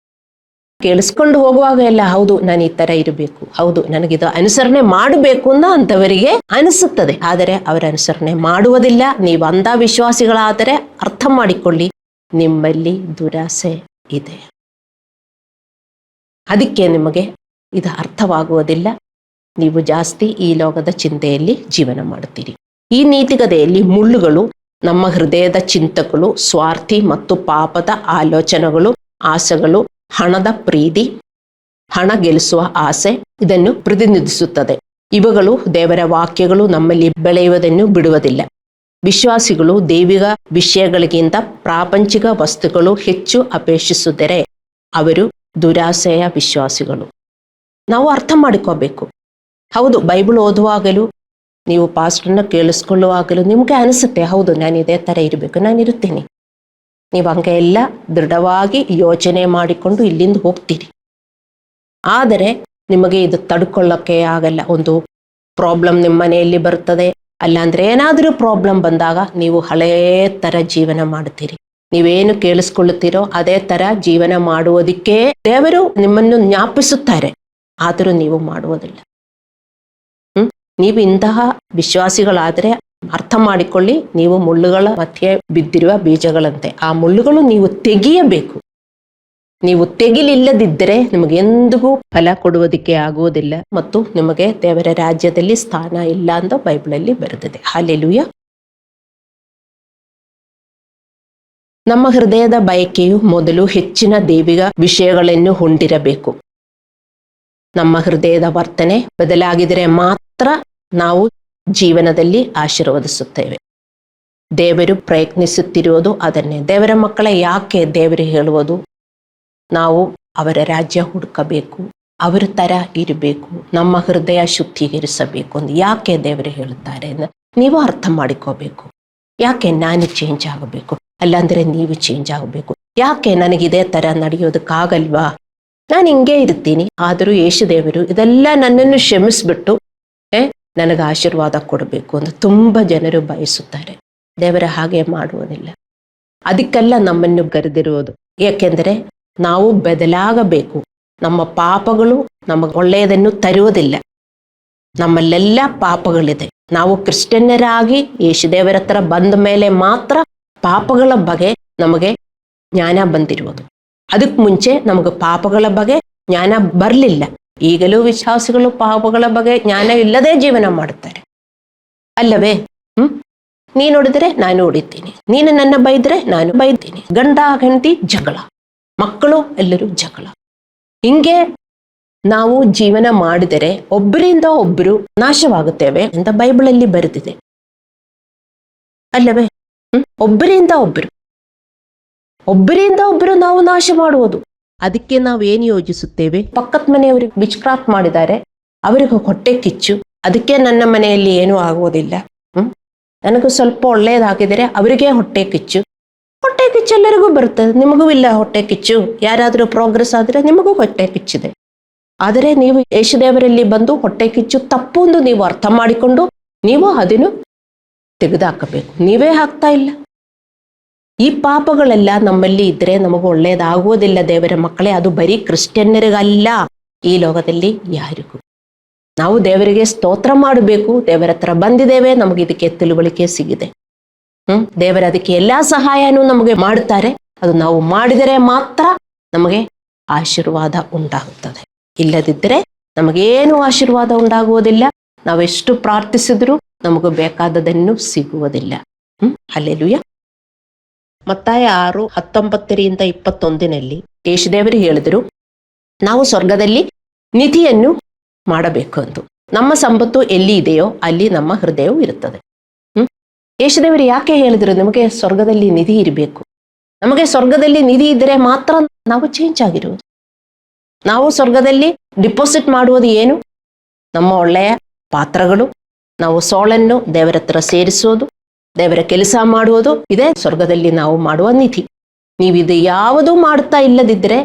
ಕೇಳಿಸ್ಕೊಂಡು ಹೋಗುವಾಗ ಎಲ್ಲ ಹೌದು ನಾನು ಈ ತರ ಇರಬೇಕು, ಹೌದು ನನಗಿದು ಅನುಸರಣೆ ಮಾಡಬೇಕು ಅಂತವರಿಗೆ ಅನಿಸುತ್ತದೆ. ಆದರೆ ಅವರ ಅನುಸರಣೆ ಮಾಡುವುದಿಲ್ಲ. ನೀವು ಅಂಧ ವಿಶ್ವಾಸಿಗಳಾದರೆ ಅರ್ಥ ಮಾಡಿಕೊಳ್ಳಿ, ನಿಮ್ಮಲ್ಲಿ ದುರಾಸೆ ಇದೆ. ಅದಕ್ಕೆ ನಿಮಗೆ ಇದು ಅರ್ಥವಾಗುವುದಿಲ್ಲ. ನೀವು ಜಾಸ್ತಿ ಈ ಲೋಕದ ಚಿಂತೆಯಲ್ಲಿ ಜೀವನ ಮಾಡುತ್ತೀರಿ. ಈ ನೀತಿಕತೆಯಲ್ಲಿ ಮುಳ್ಳುಗಳು ನಮ್ಮ ಹೃದಯದ ಚಿಂತಗಳು, ಸ್ವಾರ್ಥಿ ಮತ್ತು ಪಾಪದ ಆಲೋಚನೆಗಳು, ಆಸೆಗಳು, ಹಣದ ಪ್ರೀತಿ, ಹಣ ಗೆಲ್ಲಿಸುವ ಆಸೆ ಇದನ್ನು ಪ್ರತಿನಿಧಿಸುತ್ತದೆ. ಇವುಗಳು ದೇವರ ವಾಕ್ಯಗಳು ನಮ್ಮಲ್ಲಿ ಬೆಳೆಯುವುದನ್ನು ಬಿಡುವುದಿಲ್ಲ. ವಿಶ್ವಾಸಿಗಳು ದೈವಿಕ ವಿಷಯಗಳಿಗಿಂತ ಪ್ರಾಪಂಚಿಕ ವಸ್ತುಗಳು ಹೆಚ್ಚು ಅಪೇಕ್ಷಿಸಿದರೆ ಅವರು ದುರಾಸೆಯ ವಿಶ್ವಾಸಿಗಳು. ನಾವು ಅರ್ಥ ಮಾಡಿಕೋಬೇಕು. ಹೌದು, ಬೈಬಲ್ ಓದುವಾಗಲೂ ನೀವು ಪಾಸ್ಟರ್ನ ಕೇಳಿಸ್ಕೊಳ್ಳುವಾಗಲೂ ನಿಮಗೆ ಅನಿಸುತ್ತೆ, ಹೌದು ನಾನು ಇದೇ ಥರ ಇರಬೇಕು, ನಾನು ಇರುತ್ತೇನೆ. ನೀವು ಹಂಗೆ ಎಲ್ಲ ದೃಢವಾಗಿ ಯೋಚನೆ ಮಾಡಿಕೊಂಡು ಇಲ್ಲಿಂದ ಹೋಗ್ತೀರಿ. ಆದರೆ ನಿಮಗೆ ಇದು ತಡ್ಕೊಳ್ಳೋಕ್ಕೆ ಆಗಲ್ಲ. ಒಂದು ಪ್ರಾಬ್ಲಮ್ ನಿಮ್ಮ ಮನೆಯಲ್ಲಿ ಬರ್ತದೆ. ಅಲ್ಲಾಂದ್ರೆ ಏನಾದರೂ ಪ್ರಾಬ್ಲಮ್ ಬಂದಾಗ ನೀವು ಹಳೇ ತರ ಜೀವನ ಮಾಡ್ತೀರಿ. ನೀವೇನು ಕೇಳಿಸ್ಕೊಳ್ಳುತ್ತೀರೋ ಅದೇ ತರ ಜೀವನ ಮಾಡುವುದಕ್ಕೆ ದೇವರು ನಿಮ್ಮನ್ನು ಜ್ಞಾಪಿಸುತ್ತಾರೆ, ಆದರೂ ನೀವು ಮಾಡುವುದಿಲ್ಲ. ನೀವು ಇಂತಹ ವಿಶ್ವಾಸಿಗಳಾದರೆ ಅರ್ಥ ಮಾಡಿಕೊಳ್ಳಿ, ನೀವು ಮುಳ್ಳುಗಳ ಮಧ್ಯೆ ಬಿದ್ದಿರುವ ಬೀಜಗಳಂತೆ. ಆ ಮುಳ್ಳುಗಳು ನೀವು ತೆಗೆಯಬೇಕು. ನೀವು ತೆಗಿಲಿಲ್ಲದಿದ್ದರೆ ನಿಮಗೆ ಎಂದಿಗೂ ಫಲ ಕೊಡುವುದಕ್ಕೆ ಆಗುವುದಿಲ್ಲ ಮತ್ತು ನಿಮಗೆ ದೇವರ ರಾಜ್ಯದಲ್ಲಿ ಸ್ಥಾನ ಇಲ್ಲ ಅಂತ ಬೈಬಲಲ್ಲಿ ಬರೆದಿದೆ. ಹಲ್ಲೆಲೂಯಾ. ನಮ್ಮ ಹೃದಯದ ಬಯಕೆಯು ಮೊದಲು ಹೆಚ್ಚಿನ ದೈವಿಕ ವಿಷಯಗಳನ್ನು ಹೊಂದಿರಬೇಕು. ನಮ್ಮ ಹೃದಯದ ವರ್ತನೆ ಬದಲಾಗಿದರೆ ಮಾತ್ರ ನಾವು ಜೀವನದಲ್ಲಿ ಆಶೀರ್ವದಿಸುತ್ತೇವೆ. ದೇವರು ಪ್ರಯತ್ನಿಸುತ್ತಿರುವುದು ಅದನ್ನೇ. ದೇವರ ಮಕ್ಕಳ ಯಾಕೆ ದೇವರು ಹೇಳುವುದು? ನಾವು ಅವರ ರಾಜ್ಯ ಹುಡುಕಬೇಕು, ಅವರ ತರ ಇರಬೇಕು, ನಮ್ಮ ಹೃದಯ ಶುದ್ಧೀಕರಿಸಬೇಕು ಅಂತ ಯಾಕೆ ದೇವರು ಹೇಳುತ್ತಾರೆ ಅಂತ ನೀವು ಅರ್ಥ ಮಾಡಿಕೋಬೇಕು. ಯಾಕೆ ನಾನು ಚೇಂಜ್ ಆಗಬೇಕು, ಅಲ್ಲಾಂದ್ರೆ ನೀವು ಚೇಂಜ್ ಆಗಬೇಕು. ಯಾಕೆ ನನಗಿದೇ ತರ ನಡೆಯೋದಕ್ಕಾಗಲ್ವಾ? ನಾನು ಹಿಂಗೆ ಇರ್ತೀನಿ, ಆದರೂ ಯೇಸು ದೇವರು ಇದೆಲ್ಲ ನನ್ನನ್ನು ಕ್ಷಮಿಸ್ಬಿಟ್ಟು ನನಗೆ ಆಶೀರ್ವಾದ ಕೊಡಬೇಕು ಅಂತ ತುಂಬ ಜನರು ಬಯಸುತ್ತಾರೆ. ದೇವರ ಹಾಗೆ ಮಾಡುವುದಿಲ್ಲ. ಅದಕ್ಕೆಲ್ಲ ನಮ್ಮನ್ನು ಕರೆದಿರುವುದು. ಏಕೆಂದರೆ ನಾವು ಬದಲಾಗಬೇಕು. ನಮ್ಮ ಪಾಪಗಳು ನಮಗೆ ಒಳ್ಳೆಯದನ್ನು ತರುವುದಿಲ್ಲ. ನಮ್ಮಲ್ಲೆಲ್ಲ ಪಾಪಗಳಿದೆ. ನಾವು ಕ್ರಿಶ್ಚಿಯನ್ನರಾಗಿ ಯೇಸುದೇವರ ಹತ್ರ ಬಂದ ಮೇಲೆ ಮಾತ್ರ ಪಾಪಗಳ ಬಗ್ಗೆ ನಮಗೆ ಜ್ಞಾನ ಬಂದಿರುವುದು. ಅದಕ್ಕೆ ಮುಂಚೆ ನಮಗೆ ಪಾಪಗಳ ಬಗ್ಗೆ ಜ್ಞಾನ ಬರಲಿಲ್ಲ. ಈಗಲೂ ವಿಶ್ವಾಸಿಗಳು ಪಾಪಗಳ ಬಗ್ಗೆ ಜ್ಞಾನ ಇಲ್ಲದೆ ಜೀವನ ಮಾಡುತ್ತಾರೆ, ಅಲ್ಲವೇ? ನೀನು ಹೊಡೆದ್ರೆ ನಾನು ಹೊಡಿತೀನಿ, ನೀನು ನನ್ನ ಬೈದ್ರೆ ನಾನು ಬೈತೀನಿ, ಗಂಡ ಹೆಂಡತಿ ಜಗಳ, ಮಕ್ಕಳು ಎಲ್ಲರೂ ಜಗಳ. ಹಿಂಗೆ ನಾವು ಜೀವನ ಮಾಡಿದರೆ ಒಬ್ಬರಿಂದ ಒಬ್ಬರು ನಾಶವಾಗುತ್ತೇವೆ ಅಂತ ಬೈಬಲಲ್ಲಿ ಬರೆದಿದೆ, ಅಲ್ಲವೇ? ಒಬ್ಬರಿಂದ ಒಬ್ಬರು ನಾವು ನಾಶ ಮಾಡುವುದು. ಅದಕ್ಕೆ ನಾವೇನು ಯೋಚಿಸುತ್ತೇವೆ? ಪಕ್ಕದ ಮನೆಯವರಿಗೆ ವಿಚ್ ಕ್ರಾಫ್ಟ್ ಮಾಡಿದ್ದಾರೆ, ಅವರಿಗೆ ಹೊಟ್ಟೆ ಕಿಚ್ಚು, ಅದಕ್ಕೆ ನನ್ನ ಮನೆಯಲ್ಲಿ ಏನೂ ಆಗುವುದಿಲ್ಲ. ನನಗೂ ಸ್ವಲ್ಪ ಒಳ್ಳೆಯದಾಗಿದರೆ ಅವರಿಗೆ ಹೊಟ್ಟೆ ಕಿಚ್ಚು ಎಲ್ಲರಿಗೂ ಬರ್ತದೆ. ನಿಮಗೂ ಇಲ್ಲ ಹೊಟ್ಟೆ ಕಿಚ್ಚು? ಯಾರಾದರೂ ಪ್ರೋಗ್ರೆಸ್ ಆದರೆ ನಿಮಗೂ ಹೊಟ್ಟೆ ಕಿಚ್ಚಿದೆ. ಆದರೆ ನೀವು ಯೇಸುದೇವರಲ್ಲಿ ಬಂದು ಹೊಟ್ಟೆ ಕಿಚ್ಚು ತಪ್ಪು ಎಂದು ನೀವು ಅರ್ಥ ಮಾಡಿಕೊಂಡು ನೀವು ಅದನ್ನು ತೆಗೆದುಹಾಕಬೇಕು. ನೀವೇ ಹಾಕ್ತಾ ಇಲ್ಲ. ಈ ಪಾಪಗಳೆಲ್ಲ ನಮ್ಮಲ್ಲಿ ಇದ್ರೆ ನಮಗೆ ಒಳ್ಳೆಯದಾಗುವುದಿಲ್ಲ ದೇವರ ಮಕ್ಕಳೇ. ಅದು ಬರೀ ಕ್ರಿಶ್ಚಿಯನ್ನರಿಗಲ್ಲ, ಈ ಲೋಕದಲ್ಲಿ ಯಾರಿಗೂ. ನಾವು ದೇವರಿಗೆ ಸ್ತೋತ್ರ ಮಾಡಬೇಕು. ದೇವರ ಹತ್ರ ಬಂದಿದ್ದೇವೆ, ನಮಗೆ ಇದಕ್ಕೆ ತಿಳುವಳಿಕೆ ಸಿಗಿದೆ. ದೇವರ ಅದಕ್ಕೆ ಎಲ್ಲಾ ಸಹಾಯನೂ ನಮಗೆ ಮಾಡುತ್ತಾರೆ. ಅದು ನಾವು ಮಾಡಿದರೆ ಮಾತ್ರ ನಮಗೆ ಆಶೀರ್ವಾದ ಉಂಟಾಗುತ್ತದೆ. ಇಲ್ಲದಿದ್ದರೆ ನಮಗೇನು ಆಶೀರ್ವಾದ ಉಂಟಾಗುವುದಿಲ್ಲ. ನಾವೆಷ್ಟು ಪ್ರಾರ್ಥಿಸಿದ್ರೂ ನಮಗೂ ಬೇಕಾದದನ್ನು ಸಿಗುವುದಿಲ್ಲ. ಹಲ್ಲೆಲೂಯಾ. ಮತ್ತಾಯ 6:19-21 ಯೇಸುದೇವರು ಹೇಳಿದರು, ನಾವು ಸ್ವರ್ಗದಲ್ಲಿ ನಿಧಿಯನ್ನು ಮಾಡಬೇಕು ಅಂತ. ನಮ್ಮ ಸಂಪತ್ತು ಎಲ್ಲಿ ಇದೆಯೋ ಅಲ್ಲಿ ನಮ್ಮ ಹೃದಯವು ಇರುತ್ತದೆ. ಯೇಸುದೇವರು ಯಾಕೆ ಹೇಳಿದ್ರು ನಿಮಗೆ ಸ್ವರ್ಗದಲ್ಲಿ ನಿಧಿ ಇರಬೇಕು? ನಮಗೆ ಸ್ವರ್ಗದಲ್ಲಿ ನಿಧಿ ಇದ್ದರೆ ಮಾತ್ರ ನಾವು ಚೇಂಜ್ ಆಗಿರುವುದು. ನಾವು ಸ್ವರ್ಗದಲ್ಲಿ ಡಿಪಾಸಿಟ್ ಮಾಡುವುದು ಏನು? ನಮ್ಮ ಒಳ್ಳೆಯ ಪಾತ್ರಗಳು, ನಾವು ಸೋಳನ್ನು ದೇವರ ಹತ್ರ ಸೇರಿಸೋದು, ದೇವರ ಕೆಲಸ ಮಾಡುವುದು, ಇದೇ ಸ್ವರ್ಗದಲ್ಲಿ ನಾವು ಮಾಡುವ ನಿಧಿ. ನೀವಿದು ಯಾವುದೂ ಮಾಡ್ತಾ ಇಲ್ಲದಿದ್ದರೆ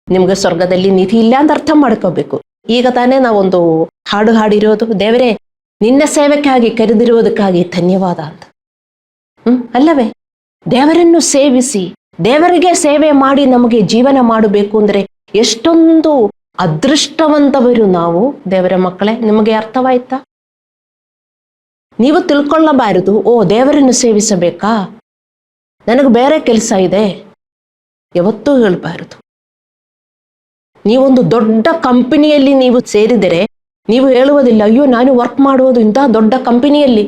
ನಿಮ್ಗೆ ಸ್ವರ್ಗದಲ್ಲಿ ನಿಧಿ ಇಲ್ಲ ಅಂತ ಅರ್ಥ ಮಾಡ್ಕೋಬೇಕು. ಈಗ ತಾನೇ ನಾವೊಂದು ಹಾಡು ಹಾಡಿರೋದು, ದೇವರೇ ನಿನ್ನ ಸೇವೆಗಾಗಿ ಕರೆದಿರುವುದಕ್ಕಾಗಿ ಧನ್ಯವಾದ ಅಂತ. ಅಲ್ಲವೇ? ದೇವರನ್ನು ಸೇವಿಸಿ ದೇವರಿಗೆ ಸೇವೆ ಮಾಡಿ ನಮಗೆ ಜೀವನ ಮಾಡಬೇಕು ಅಂದ್ರೆ ಎಷ್ಟೊಂದು ಅದೃಷ್ಟವಂತವರು ನಾವು ದೇವರ ಮಕ್ಕಳೇ. ನಿಮಗೆ ಅರ್ಥವಾಯ್ತಾ? ನೀವು ತಿಳ್ಕೊಳ್ಳಬಾರದು, ಓ ದೇವರನ್ನು ಸೇವಿಸಬೇಕಾ, ನನಗೆ ಬೇರೆ ಕೆಲಸ ಇದೆ, ಯಾವತ್ತೂ ಹೇಳಬಾರದು. ನೀವೊಂದು ದೊಡ್ಡ ಕಂಪನಿಯಲ್ಲಿ ನೀವು ಸೇರಿದರೆ ನೀವು ಹೇಳುವುದಿಲ್ಲ, ಅಯ್ಯೋ ನಾನು ವರ್ಕ್ ಮಾಡುವುದು ಇಂತಹ ದೊಡ್ಡ ಕಂಪನಿಯಲ್ಲಿ,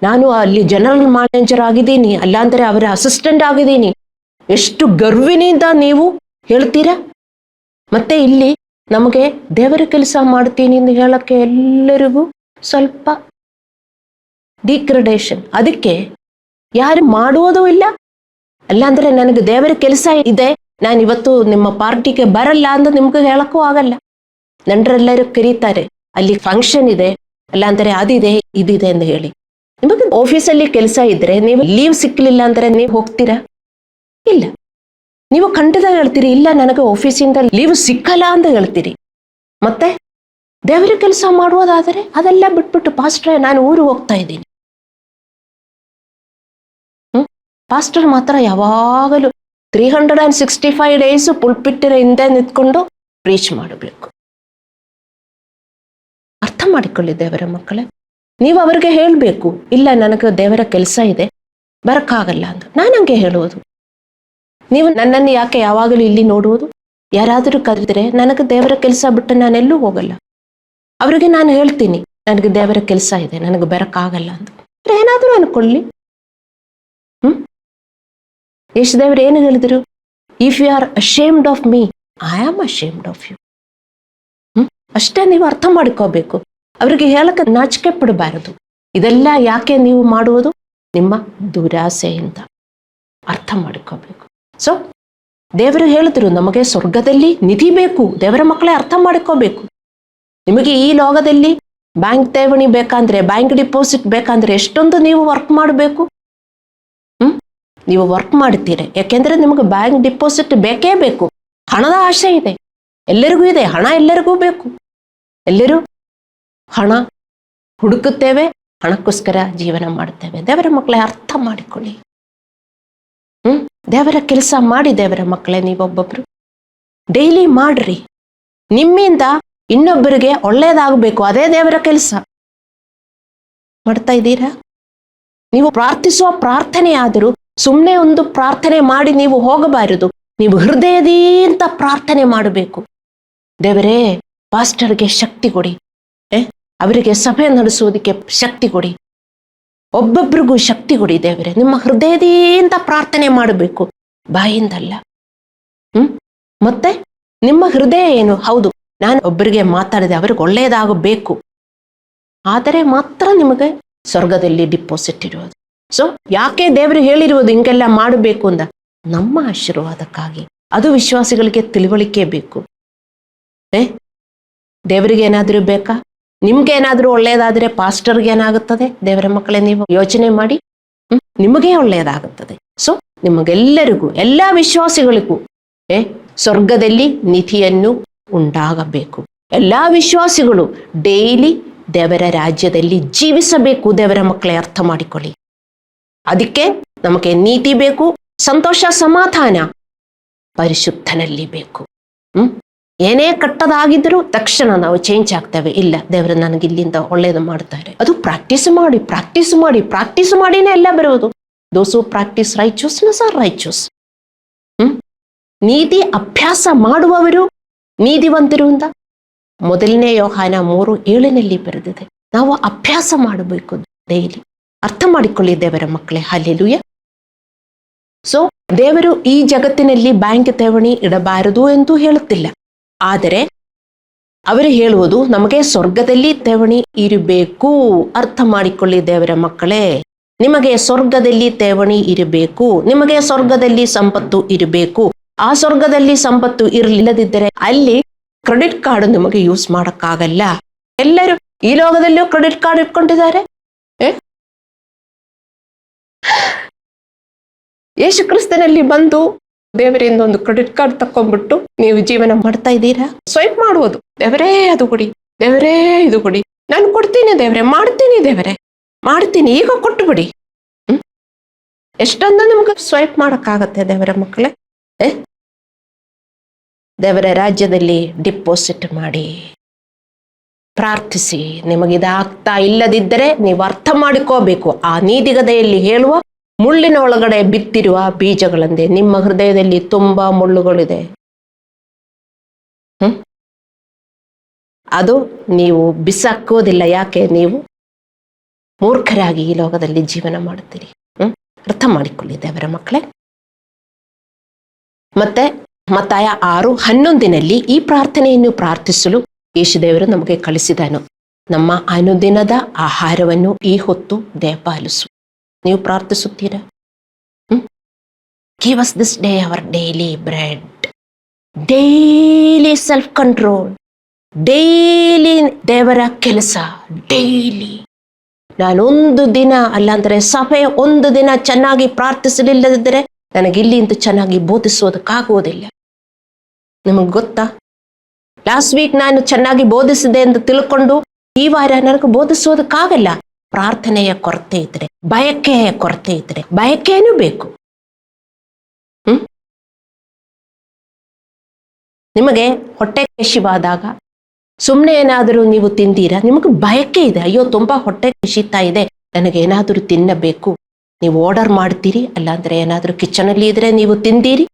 ನಾನು ಅಲ್ಲಿ ಜನರಲ್ ಮ್ಯಾನೇಜರ್ ಆಗಿದ್ದೀನಿ, ಅಲ್ಲಾಂದ್ರೆ ಅವರ ಅಸಿಸ್ಟೆಂಟ್ ಆಗಿದ್ದೀನಿ, ಎಷ್ಟು ಗರ್ವಿನಿಂದ ನೀವು ಹೇಳ್ತೀರಾ. ಮತ್ತೆ ಇಲ್ಲಿ ನಮಗೆ ದೇವರ ಕೆಲಸ ಮಾಡ್ತೀನಿ ಎಂದು ಹೇಳಕ್ಕೆ ಎಲ್ಲರಿಗೂ ಸ್ವಲ್ಪ ಡಿಗ್ರೇಡೇಷನ್. ಅದಕ್ಕೆ ಯಾರು ಮಾಡುವುದೂ ಇಲ್ಲ. ಅಲ್ಲಾಂದ್ರೆ ನನಗೆ ದೇವರ ಕೆಲಸ ಇದೆ, ನಾನು ಇವತ್ತು ನಿಮ್ಮ ಪಾರ್ಟಿಗೆ ಬರಲ್ಲ ಅಂತ ನಿಮ್ಗೆ ಹೇಳಕ್ಕೂ ಆಗಲ್ಲ. ನಂಟರೆಲ್ಲರೂ ಕರೀತಾರೆ, ಅಲ್ಲಿ ಫಂಕ್ಷನ್ ಇದೆ, ಅಲ್ಲಾಂದ್ರೆ ಅದಿದೆ ಇದಿದೆ ಅಂತ ಹೇಳಿ. ನಿಮಗೆ ಆಫೀಸಲ್ಲಿ ಕೆಲಸ ಇದ್ರೆ ನೀವು ಲೀವ್ ಸಿಕ್ಕಲಿಲ್ಲ ಅಂದ್ರೆ ನೀವು ಹೋಗ್ತೀರಾ? ಇಲ್ಲ. ನೀವು ಖಂಡಿತ ಹೇಳ್ತೀರಿ, ಇಲ್ಲ ನನಗೆ ಆಫೀಸಿಂದ ಲೀವ್ ಸಿಕ್ಕಲ್ಲ ಅಂತ ಹೇಳ್ತೀರಿ. ಮತ್ತೆ ದೇವರ ಕೆಲಸ ಮಾಡುವುದಾದರೆ ಅದೆಲ್ಲ ಬಿಟ್ಬಿಟ್ಟು ಪಾಸ್ಟ್ರೇ ನಾನು ಊರಿಗೆ ಹೋಗ್ತಾ ಇದ್ದೀನಿ. ಪಾಸ್ಟರ್ ಮಾತ್ರ ಯಾವಾಗಲೂ 365 ಡೇಸ್ ಪುಲ್ಪಿಟ್ಟಿನ ಹಿಂದೆ ನಿಂತ್ಕೊಂಡು ಪ್ರೀಚ್ ಮಾಡಬೇಕು. ಅರ್ಥ ಮಾಡಿಕೊಳ್ಳಿ ದೇವರ ಮಕ್ಕಳೇ. ನೀವು ಅವರಿಗೆ ಹೇಳಬೇಕು, ಇಲ್ಲ ನನಗೆ ದೇವರ ಕೆಲಸ ಇದೆ, ಬರಕ್ಕಾಗಲ್ಲ ಅಂತ. ನಾನು ಹಂಗೆ ಹೇಳುವುದು. ನೀವು ನನ್ನನ್ನು ಯಾಕೆ ಯಾವಾಗಲೂ ಇಲ್ಲಿ ನೋಡುವುದು? ಯಾರಾದರೂ ಕರೆದ್ರೆ ನನಗೆ ದೇವರ ಕೆಲಸ ಬಿಟ್ಟು ನಾನೆಲ್ಲೂ ಹೋಗಲ್ಲ. ಅವರಿಗೆ ನಾನು ಹೇಳ್ತೀನಿ, ನನಗೆ ದೇವರ ಕೆಲಸ ಇದೆ, ನನಗೆ ಬರಕ್ಕಾಗಲ್ಲ ಅಂತ. ಏನಾದರೂ ಅನ್ಕೊಳ್ಳಿ. ಯೇಸುದೇವರು ಏನು ಹೇಳಿದ್ರು? If you are ashamed of me, I am ashamed of you. ಅಷ್ಟೇ ನೀವು ಅರ್ಥ ಮಾಡ್ಕೋಬೇಕು. ಅವರಿಗೆ ಹೇಳಕ್ಕೆ ನಾಚಿಕೆ ಪಡಬಾರದು. ಇದೆಲ್ಲ ಯಾಕೆ ನೀವು ಮಾಡುವುದು? ನಿಮ್ಮ ದುರಾಸೆಯಿಂದ. ಅರ್ಥ ಮಾಡ್ಕೋಬೇಕು. ಸೊ ದೇವರು ಹೇಳಿದ್ರು, ನಮಗೆ ಸ್ವರ್ಗದಲ್ಲಿ ನಿಧಿ ಬೇಕು. ದೇವರ ಮಕ್ಕಳೇ ಅರ್ಥ ಮಾಡ್ಕೋಬೇಕು. ನಿಮಗೆ ಈ ಲೋಕದಲ್ಲಿ ಬ್ಯಾಂಕ್ ಠೇವಣಿ ಬೇಕಂದ್ರೆ, ಬ್ಯಾಂಕ್ ಡಿಪಾಸಿಟ್ ಬೇಕಂದ್ರೆ ಎಷ್ಟೊಂದು ನೀವು ವರ್ಕ್ ಮಾಡಬೇಕು. ನೀವು ವರ್ಕ್ ಮಾಡ್ತೀರಿ, ಯಾಕೆಂದ್ರೆ ನಿಮಗೆ ಬ್ಯಾಂಕ್ ಡಿಪಾಸಿಟ್ ಬೇಕೇ ಬೇಕು. ಹಣದ ಆಸೆ ಇದೆ, ಎಲ್ಲರಿಗೂ ಇದೆ. ಹಣ ಎಲ್ಲರಿಗೂ ಬೇಕು. ಎಲ್ಲರೂ ಹಣ ಹುಡುಕುತ್ತೇವೆ, ಹಣಕ್ಕೋಸ್ಕರ ಜೀವನ ಮಾಡ್ತೇವೆ. ದೇವರ ಮಕ್ಕಳೇ ಅರ್ಥ ಮಾಡಿಕೊಳ್ಳಿ. ದೇವರ ಕೆಲಸ ಮಾಡಿ ದೇವರ ಮಕ್ಕಳೇ. ನೀವೊಬ್ಬೊಬ್ರು ಡೈಲಿ ಮಾಡ್ರಿ. ನಿಮ್ಮಿಂದ ಇನ್ನೊಬ್ಬರಿಗೆ ಒಳ್ಳೇದಾಗಬೇಕು, ಅದೇ ದೇವರ ಕೆಲಸ. ಮಾಡ್ತಾ ಇದ್ದೀರಾ? ನೀವು ಪ್ರಾರ್ಥಿಸುವ ಪ್ರಾರ್ಥನೆ ಆದರೂ ಸುಮ್ಮನೆ ಒಂದು ಪ್ರಾರ್ಥನೆ ಮಾಡಿ ನೀವು ಹೋಗಬಾರದು. ನೀವು ಹೃದಯದಿಂದ ಪ್ರಾರ್ಥನೆ ಮಾಡಬೇಕು. ದೇವರೇ, ಪಾಸ್ಟರ್ಗೆ ಶಕ್ತಿ ಕೊಡಿ, ಅವರಿಗೆ ಸಭೆ ನಡೆಸುವುದಕ್ಕೆ ಶಕ್ತಿ ಕೊಡಿ, ಒಬ್ಬೊಬ್ರಿಗೂ ಶಕ್ತಿ ಕೊಡಿ ದೇವರೇ. ನಿಮ್ಮ ಹೃದಯದಿಂದ ಪ್ರಾರ್ಥನೆ ಮಾಡಬೇಕು, ಬಾಯಿಂದಲ್ಲ. ಮತ್ತೆ ನಿಮ್ಮ ಹೃದಯ ಏನು? ಹೌದು, ನಾನು ಒಬ್ಬರಿಗೆ ಮಾತಾಡಿದೆ, ಅವ್ರಿಗೆ ಒಳ್ಳೆಯದಾಗಬೇಕು, ಆದರೆ ಮಾತ್ರ ನಿಮಗೆ ಸ್ವರ್ಗದಲ್ಲಿ ಡಿಪಾಸಿಟ್ ಇರುವುದು. ಸೊ ಯಾಕೆ ದೇವರು ಹೇಳಿರುವುದು ಹಿಂಗೆಲ್ಲ ಮಾಡಬೇಕು ಅಂತ? ನಮ್ಮ ಆಶೀರ್ವಾದಕ್ಕಾಗಿ. ಅದು ವಿಶ್ವಾಸಿಗಳಿಗೆ ತಿಳುವಳಿಕೆ ಬೇಕು. ದೇವರಿಗೆ ಏನಾದರೂ ಬೇಕಾ? ನಿಮ್ಗೆ ಏನಾದರೂ ಒಳ್ಳೆಯದಾದರೆ ಪಾಸ್ಟರ್ಗೆ ಏನಾಗುತ್ತದೆ? ದೇವರ ಮಕ್ಕಳೇ, ನೀವು ಯೋಚನೆ ಮಾಡಿ. ನಿಮಗೆ ಒಳ್ಳೆಯದಾಗುತ್ತದೆ. ಸೊ ನಿಮಗೆಲ್ಲರಿಗೂ, ಎಲ್ಲ ವಿಶ್ವಾಸಿಗಳಿಗೂ ಸ್ವರ್ಗದಲ್ಲಿ ನಿಧಿಯನ್ನು ಉಂಟಾಗಬೇಕು. ಎಲ್ಲ ವಿಶ್ವಾಸಿಗಳು ಡೈಲಿ ದೇವರ ರಾಜ್ಯದಲ್ಲಿ ಜೀವಿಸಬೇಕು. ದೇವರ ಮಕ್ಕಳೇ ಅರ್ಥ ಮಾಡಿಕೊಳ್ಳಿ. ಅದಕ್ಕೆ ನಮಗೆ ನೀತಿ ಬೇಕು, ಸಂತೋಷ, ಸಮಾಧಾನ ಪರಿಶುದ್ಧನಲ್ಲಿ ಬೇಕು. ಏನೇ ಕೆಟ್ಟದಾಗಿದ್ದರೂ ತಕ್ಷಣ ನಾವು ಚೇಂಜ್ ಆಗ್ತೇವೆ. ಇಲ್ಲ, ದೇವರು ನನಗೆ ಇಲ್ಲಿಂದ ಒಳ್ಳೇದು ಮಾಡ್ತಾರೆ. ಅದು ಪ್ರಾಕ್ಟೀಸ್ ಮಾಡಿ, ಪ್ರಾಕ್ಟೀಸ್ ಮಾಡಿ, ಪ್ರಾಕ್ಟೀಸ್ ಮಾಡಿನೇ ಎಲ್ಲ ಬರುವುದು. ದೋಸ್ ಹೂ ಪ್ರಾಕ್ಟೀಸ್ ರೈಚೂಸ್ನೆಸ್ ಆರ್ ರೈಚೂಸ್. ನೀತಿ ಅಭ್ಯಾಸ ಮಾಡುವವರು ನೀತಿವಂತರು ಅಂತ 1 ಯೋಹಾನ 3:7 ಬರೆದಿದೆ. ನಾವು ಅಭ್ಯಾಸ ಮಾಡಬೇಕು ಡೈಲಿ. ಅರ್ಥ ಮಾಡಿಕೊಳ್ಳಿ ದೇವರ ಮಕ್ಕಳೇ. ಹಲ್ಲೆಲೂಯ. ಸೊ ದೇವರು ಈ ಜಗತ್ತಿನಲ್ಲಿ ಬ್ಯಾಂಕ್ ಠೇವಣಿ ಇಡಬಾರದು ಎಂದು ಹೇಳುತ್ತಿಲ್ಲ, ಆದರೆ ಅವರು ಹೇಳುವುದು ನಮಗೆ ಸ್ವರ್ಗದಲ್ಲಿ ಠೇವಣಿ ಇರಬೇಕು. ಅರ್ಥ ಮಾಡಿಕೊಳ್ಳಿ ದೇವರ ಮಕ್ಕಳೇ. ನಿಮಗೆ ಸ್ವರ್ಗದಲ್ಲಿ ಠೇವಣಿ ಇರಬೇಕು, ನಿಮಗೆ ಸ್ವರ್ಗದಲ್ಲಿ ಸಂಪತ್ತು ಇರಬೇಕು. ಆ ಸ್ವರ್ಗದಲ್ಲಿ ಸಂಪತ್ತು ಇರಲಿಲ್ಲದಿದ್ದರೆ ಅಲ್ಲಿ ಕ್ರೆಡಿಟ್ ಕಾರ್ಡ್ ನಿಮಗೆ ಯೂಸ್ ಮಾಡಕ್ಕಾಗಲ್ಲ. ಎಲ್ಲರೂ ಈ ಲೋಕದಲ್ಲಿಯೂ ಕ್ರೆಡಿಟ್ ಕಾರ್ಡ್ ಇಟ್ಕೊಂಡಿದ್ದಾರೆ. ಯೇಸು ಕ್ರಿಸ್ತನಲ್ಲಿ ಬಂದು ದೇವರಿಂದ ಒಂದು ಕ್ರೆಡಿಟ್ ಕಾರ್ಡ್ ತಕೊಂಡ್ಬಿಟ್ಟು ನೀವು ಜೀವನ ಮಾಡ್ತಾ ಇದ್ದೀರಾ? ಸ್ವೈಪ್ ಮಾಡುವುದು, ದೇವರೇ ಅದು ಕೊಡಿ, ದೇವರೇ ಇದು ಕೊಡಿ, ನಾನು ಕೊಡ್ತೀನಿ ದೇವರೇ, ಮಾಡ್ತೀನಿ ದೇವರೇ, ಮಾಡ್ತೀನಿ, ಈಗ ಕೊಟ್ಟು ಬಿಡಿ. ಎಷ್ಟೊಂದು ನಿಮ್ಗೆ ಸ್ವೈಪ್ ಮಾಡಕ್ಕಾಗತ್ತೆ ದೇವರ ಮಕ್ಕಳೇ? ದೇವರ ರಾಜ್ಯದಲ್ಲಿ ಡಿಪಾಸಿಟ್ ಮಾಡಿ ಪ್ರಾರ್ಥಿಸಿ. ನಿಮಗಿದಾಗ್ತಾ ಇಲ್ಲದಿದ್ದರೆ ನೀವು ಅರ್ಥ ಮಾಡಿಕೋಬೇಕು. ಆ ನೀತಿಗದೆಯಲ್ಲಿ ಹೇಳುವ ಮುಳ್ಳಿನ ಒಳಗಡೆ ಬಿತ್ತಿರುವ ಬೀಜಗಳಂತೆ ನಿಮ್ಮ ಹೃದಯದಲ್ಲಿ ತುಂಬಾ ಮುಳ್ಳುಗಳಿದೆ. ಅದು ನೀವು ಬಿಸಾಕೋದಿಲ್ಲ. ಯಾಕೆ? ನೀವು ಮೂರ್ಖರಾಗಿ ಈ ಲೋಕದಲ್ಲಿ ಜೀವನ ಮಾಡುತ್ತೀರಿ. ಅರ್ಥ ಮಾಡಿಕೊಳ್ಳಿ ದೇವರ ಮಕ್ಕಳೇ. ಮತ್ತೆ ಮತ್ತಾಯ 6:11 ಈ ಪ್ರಾರ್ಥನೆಯನ್ನು ಪ್ರಾರ್ಥಿಸಲು ಯೇಸುದೇವರು ನಮಗೆ ಕಳಿಸಿದನು. ನಮ್ಮ ಅನುದಿನದ ಆಹಾರವನ್ನು ಈ ಹೊತ್ತು ದಯಪಾಲಿಸು. ನೀವು ಪ್ರಾರ್ಥಿಸುತ್ತೀರಾ? Give us this day our daily bread. Daily self control, daily ದೇವರ ಕೆಲಸ, ಡೈಲಿ. ನಾನೊಂದು ದಿನ ಅಲ್ಲಾಂದ್ರೆ ಸಭೆ ಒಂದು ದಿನ ಚೆನ್ನಾಗಿ ಪ್ರಾರ್ಥಿಸಲಿಲ್ಲದಿದ್ದರೆ ನನಗೆ ಇಲ್ಲಿಂದ ಚೆನ್ನಾಗಿ ಬೋಧಿಸೋದಕ್ಕಾಗುವುದಿಲ್ಲ. ನಿಮಗೆ ಗೊತ್ತಾ? ಲಾಸ್ಟ್ ವೀಕ್ ನಾನು ಚೆನ್ನಾಗಿ ಬೋಧಿಸಿದೆ ಎಂದು ತಿಳ್ಕೊಂಡು ಈ ವಾರ ನನಗೆ ಬೋಧಿಸೋದಕ್ಕಾಗಲ್ಲ. ಪ್ರಾರ್ಥನೆಯ ಕೊರತೆ ಇದ್ರೆ, ಬಯಕೆಯ ಕೊರತೆ ಇದ್ರೆ, ಬಯಕೆನೂ ಬೇಕು. ನಿಮಗೆ ಹೊಟ್ಟೆ ಹಸಿವಾದಾಗ ಸುಮ್ಮನೆ ಏನಾದರೂ ನೀವು ತಿಂದೀರಾ? ನಿಮಗೆ ಬಯಕೆ ಇದೆ, ಅಯ್ಯೋ ತುಂಬಾ ಹೊಟ್ಟೆ ಹಸಿತಾ ಇದೆ, ನನಗೇನಾದರೂ ತಿನ್ನಬೇಕು. ನೀವು ಆರ್ಡರ್ ಮಾಡ್ತೀರಿ, ಅಲ್ಲಾಂದ್ರೆ ಏನಾದರೂ ಕಿಚನಲ್ಲಿ ಇದ್ರೆ ನೀವು ತಿಂತೀರಿ,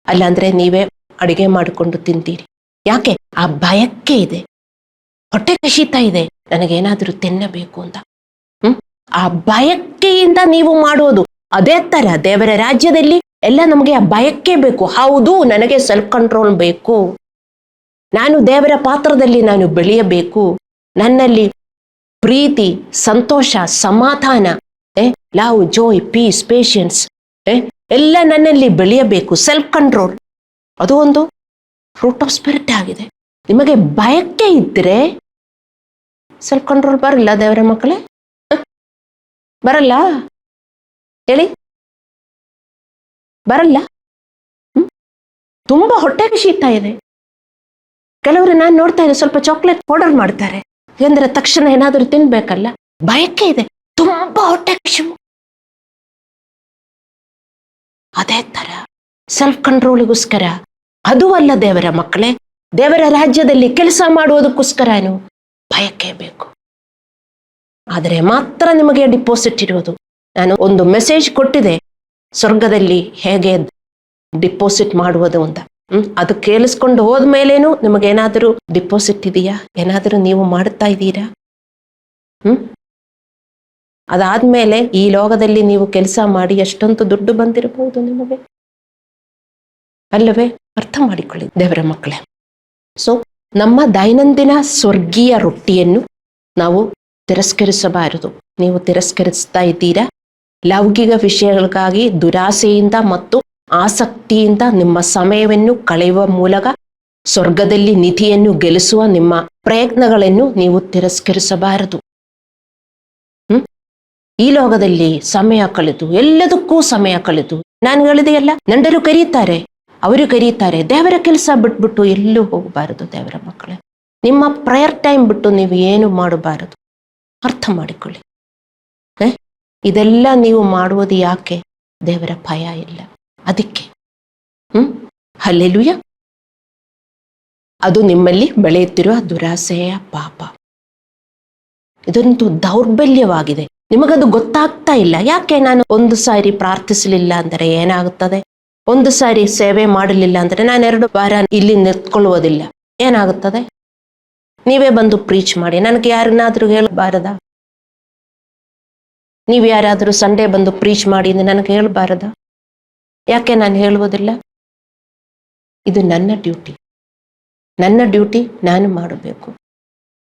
ಅಲ್ಲಾಂದ್ರೆ ನೀವೇ ಅಡಿಗೆ ಮಾಡಿಕೊಂಡು ತಿಂತೀರಿ. ಯಾಕೆ? ಆ ಬಯಕೆ ಇದೆ, ಹೊಟ್ಟೆ ಹಸಿತಾ ಇದೆ, ನನಗೇನಾದರೂ ತಿನ್ನಬೇಕು ಅಂತ. ಆ ಬಯಕೆಯಿಂದ ನೀವು ಮಾಡುವುದು. ಅದೇ ತರ ದೇವರ ರಾಜ್ಯದಲ್ಲಿ ಎಲ್ಲ ನಮಗೆ ಆ ಬಯಕೆ ಬೇಕು. ಹೌದು, ನನಗೆ ಸೆಲ್ಫ್ ಕಂಟ್ರೋಲ್ ಬೇಕು, ನಾನು ದೇವರ ಪಾತ್ರದಲ್ಲಿ ನಾನು ಬೆಳೆಯಬೇಕು, ನನ್ನಲ್ಲಿ ಪ್ರೀತಿ, ಸಂತೋಷ, ಸಮಾಧಾನ, ಲವ್, ಜಾಯ್, ಪೀಸ್, ಪೇಷನ್ಸ್ ಎಲ್ಲ ನನ್ನಲ್ಲಿ ಬೆಳೆಯಬೇಕು. ಸೆಲ್ಫ್ ಕಂಟ್ರೋಲ್ ಅದು ಒಂದು ಫ್ರೂಟ್ ಆಫ್ ಸ್ಪಿರಿಟ್ ಆಗಿದೆ. ನಿಮಗೆ ಬಯಕೆ ಇದ್ರೆ ಸೆಲ್ಫ್ ಕಂಟ್ರೋಲ್ ಬರಲ್ಲ. ದೇವರ ಮಕ್ಕಳೇ, ಬರಲ್ಲ ಹೇಳಿ, ಬರಲ್ಲ. ತುಂಬಾ ಹೊಟ್ಟೆ ಹಸಿತಾ ಇದೆ. ಕೆಲವರು ನಾನು ನೋಡ್ತಾ ಇದ್ದೆ, ಸ್ವಲ್ಪ ಚಾಕ್ಲೇಟ್ ಆರ್ಡರ್ ಮಾಡ್ತಾರೆ, ಯಾಕಂದ್ರೆ ತಕ್ಷಣ ಏನಾದರೂ ತಿನ್ಬೇಕಲ್ಲ. ಬಯಕೆ ಇದೆ, ತುಂಬಾ ಹೊಟ್ಟೆ ಹಸಿವು. ಅದೇ ತರ ಸೆಲ್ಫ್ ಕಂಟ್ರೋಲ್ಗೋಸ್ಕರ, ಅದು ಅಲ್ಲ ದೇವರ ಮಕ್ಕಳೇ, ದೇವರ ರಾಜ್ಯದಲ್ಲಿ ಕೆಲಸ ಮಾಡುವುದಕ್ಕೋಸ್ಕರನು ಬಯಕೆ ಬೇಕು. ಆದರೆ ಮಾತ್ರ ನಿಮಗೆ ಡಿಪಾಸಿಟ್ ಇರುವುದು. ನಾನು ಒಂದು ಮೆಸೇಜ್ ಕೊಟ್ಟಿದೆ, ಸ್ವರ್ಗದಲ್ಲಿ ಹೇಗೆ ಡಿಪಾಸಿಟ್ ಮಾಡುವುದು ಅಂತ. ಅದು ಕೇಳಿಸ್ಕೊಂಡು ಹೋದ್ಮೇಲೇನು ನಿಮಗೇನಾದರೂ ಡಿಪಾಸಿಟ್ ಇದೆಯಾ? ಏನಾದರೂ ನೀವು ಮಾಡ್ತಾ ಇದ್ದೀರಾ? ಅದಾದ್ಮೇಲೆ ಈ ಲೋಕದಲ್ಲಿ ನೀವು ಕೆಲಸ ಮಾಡಿ ಎಷ್ಟೊಂದು ದುಡ್ಡು ಬಂದಿರಬಹುದು ನಿಮಗೆ, ಅಲ್ಲವೇ? ಅರ್ಥ ಮಾಡಿಕೊಳ್ಳಿ ದೇವರ ಮಕ್ಕಳೇ. ಸೊ ನಮ್ಮ ದೈನಂದಿನ ಸ್ವರ್ಗೀಯ ರೊಟ್ಟಿಯನ್ನು ನಾವು ತಿರಸ್ಕರಿಸಬಾರದು. ನೀವು ತಿರಸ್ಕರಿಸ್ತಾ ಇದ್ದೀರಾ? ಲೌಕಿಕ ವಿಷಯಗಳಿಗಾಗಿ ದುರಾಸೆಯಿಂದ ಮತ್ತು ಆಸಕ್ತಿಯಿಂದ ನಿಮ್ಮ ಸಮಯವನ್ನು ಕಳೆಯುವ ಮೂಲಕ ಸ್ವರ್ಗದಲ್ಲಿ ನಿಧಿಯನ್ನು ಗೆಲ್ಲಿಸುವ ನಿಮ್ಮ ಪ್ರಯತ್ನಗಳನ್ನು ನೀವು ತಿರಸ್ಕರಿಸಬಾರದು. ಈ ಲೋಕದಲ್ಲಿ ಸಮಯ ಕಳೆದು, ಎಲ್ಲದಕ್ಕೂ ಸಮಯ ಕಳೆದು, ನಾನು ಹೇಳಿದೆಯಲ್ಲ, ನಂಡರು ಕರೀತಾರೆ, ಅವರು ಕರೀತಾರೆ, ದೇವರ ಕೆಲಸ ಬಿಟ್ಬಿಟ್ಟು ಎಲ್ಲೂ ಹೋಗಬಾರದು ದೇವರ ಮಕ್ಕಳೇ. ನಿಮ್ಮ ಪ್ರೇಯರ್ ಟೈಮ್ ಬಿಟ್ಟು ನೀವು ಏನು ಮಾಡಬಾರದು. ಅರ್ಥ ಮಾಡಿಕೊಳ್ಳಿ. ಇದೆಲ್ಲ ನೀವು ಮಾಡುವುದು ಯಾಕೆ? ದೇವರ ಭಯ ಇಲ್ಲ, ಅದಕ್ಕೆ. ಹಲ್ಲೆಲೂಯಾ. ಅದು ನಿಮ್ಮಲ್ಲಿ ಬೆಳೆಯುತ್ತಿರುವ ದುರಾಸೆಯ ಪಾಪ. ಇದೊಂದು ದೌರ್ಬಲ್ಯವಾಗಿದೆ. ನಿಮಗದು ಗೊತ್ತಾಗ್ತಾ ಇಲ್ಲ. ಯಾಕೆ? ನಾನು ಒಂದು ಸಾರಿ ಪ್ರಾರ್ಥಿಸಲಿಲ್ಲ ಅಂದರೆ ಏನಾಗುತ್ತದೆ? ಒಂದು ಸಾರಿ ಸೇವೆ ಮಾಡಲಿಲ್ಲ ಅಂದರೆ, ನಾನು 2 ವಾರ ಇಲ್ಲಿ ನಿಂತ್ಕೊಳ್ಳುವುದಿಲ್ಲ, ಏನಾಗುತ್ತದೆ? ನೀವೇ ಬಂದು ಪ್ರೀಚ್ ಮಾಡಿ. ನನಗೆ ಯಾರನ್ನಾದ್ರೂ ಹೇಳಬಾರದಾ? ನೀವು ಯಾರಾದರೂ ಸಂಡೇ ಬಂದು ಪ್ರೀಚ್ ಮಾಡಿ ನನಗೆ ಹೇಳಬಾರದಾ? ಯಾಕೆ ನಾನು ಹೇಳುವುದಿಲ್ಲ? ಇದು ನನ್ನ ಡ್ಯೂಟಿ, ನನ್ನ ಡ್ಯೂಟಿ ನಾನು ಮಾಡಬೇಕು.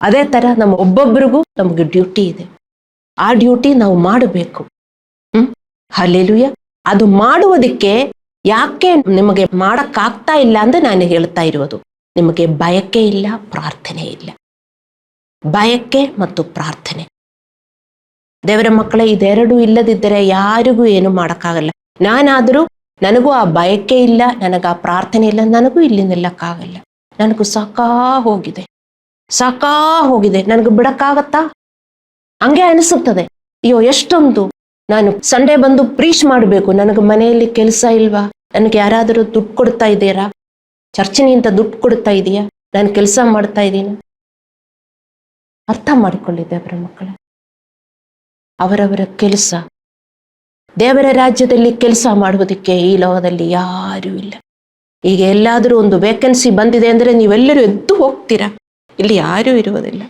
ಅದೇ ತರ ನಮ್ಮ ಒಬ್ಬೊಬ್ಬರಿಗೂ ನಮಗೆ ಡ್ಯೂಟಿ ಇದೆ. ಆ ಡ್ಯೂಟಿ ನಾವು ಮಾಡಬೇಕು. ಹಲ್ಲೆಲೂಯ. ಅದು ಮಾಡುವುದಕ್ಕೆ ಯಾಕೆ ನಿಮಗೆ ಮಾಡಕ್ಕಾಗ್ತಾ ಇಲ್ಲ ಅಂದ್ರೆ ನಾನು ಹೇಳ್ತಾ ಇರುವುದು, ನಿಮಗೆ ಬಯಕೆ ಇಲ್ಲ, ಪ್ರಾರ್ಥನೆ ಇಲ್ಲ. ಬಯಕೆ ಮತ್ತು ಪ್ರಾರ್ಥನೆ. ದೇವರ ಮಕ್ಕಳೇ, ಇದೆರಡು ಇಲ್ಲದಿದ್ದರೆ ಯಾರಿಗೂ ಏನು ಮಾಡೋಕ್ಕಾಗಲ್ಲ. ನಾನಾದರೂ ನನಗೂ ಆ ಬಯಕೆ ಇಲ್ಲ, ನನಗೆ ಆ ಪ್ರಾರ್ಥನೆ ಇಲ್ಲ, ನನಗೂ ಇಲ್ಲಿ ನಿಲ್ಲಕ್ಕಾಗಲ್ಲ. ನನಗೂ ಸಾಕಾ ಹೋಗಿದೆ, ನನಗೆ ಬಿಡಕ್ಕಾಗತ್ತಾ? ಹಂಗೆ ಅನಿಸುತ್ತದೆ. ಅಯ್ಯೋ, ಎಷ್ಟೊಂದು ನಾನು ಸಂಡೇ ಬಂದು ಪ್ರೀಚ್ ಮಾಡಬೇಕು, ನನಗೆ ಮನೆಯಲ್ಲಿ ಕೆಲಸ ಇಲ್ವಾ? ನನಗೆ ಯಾರಾದರೂ ದುಡ್ಡು ಕೊಡ್ತಾ ಇದ್ದೀರಾ? ಚರ್ಚಿನಿಂದ ದುಡ್ಡು ಕೊಡ್ತಾ ಇದೆಯಾ? ನಾನು ಕೆಲಸ ಮಾಡ್ತಾ ಇದ್ದೀನಿ. ಅರ್ಥ ಮಾಡಿಕೊಳ್ಳಿ ದೇವರ ಮಕ್ಕಳೇ, ಅವರವರ ಕೆಲಸ. ದೇವರ ರಾಜ್ಯದಲ್ಲಿ ಕೆಲಸ ಮಾಡುವುದಕ್ಕೆ ಈ ಲೋಕದಲ್ಲಿ ಯಾರೂ ಇಲ್ಲ. ಈಗ ಎಲ್ಲಾದರೂ ಒಂದು ವೇಕೆನ್ಸಿ ಬಂದಿದೆ ಅಂದರೆ ನೀವೆಲ್ಲರೂ ಎದ್ದು ಹೋಗ್ತೀರಾ. ಇಲ್ಲಿ ಯಾರೂ ಇರುವುದಿಲ್ಲ.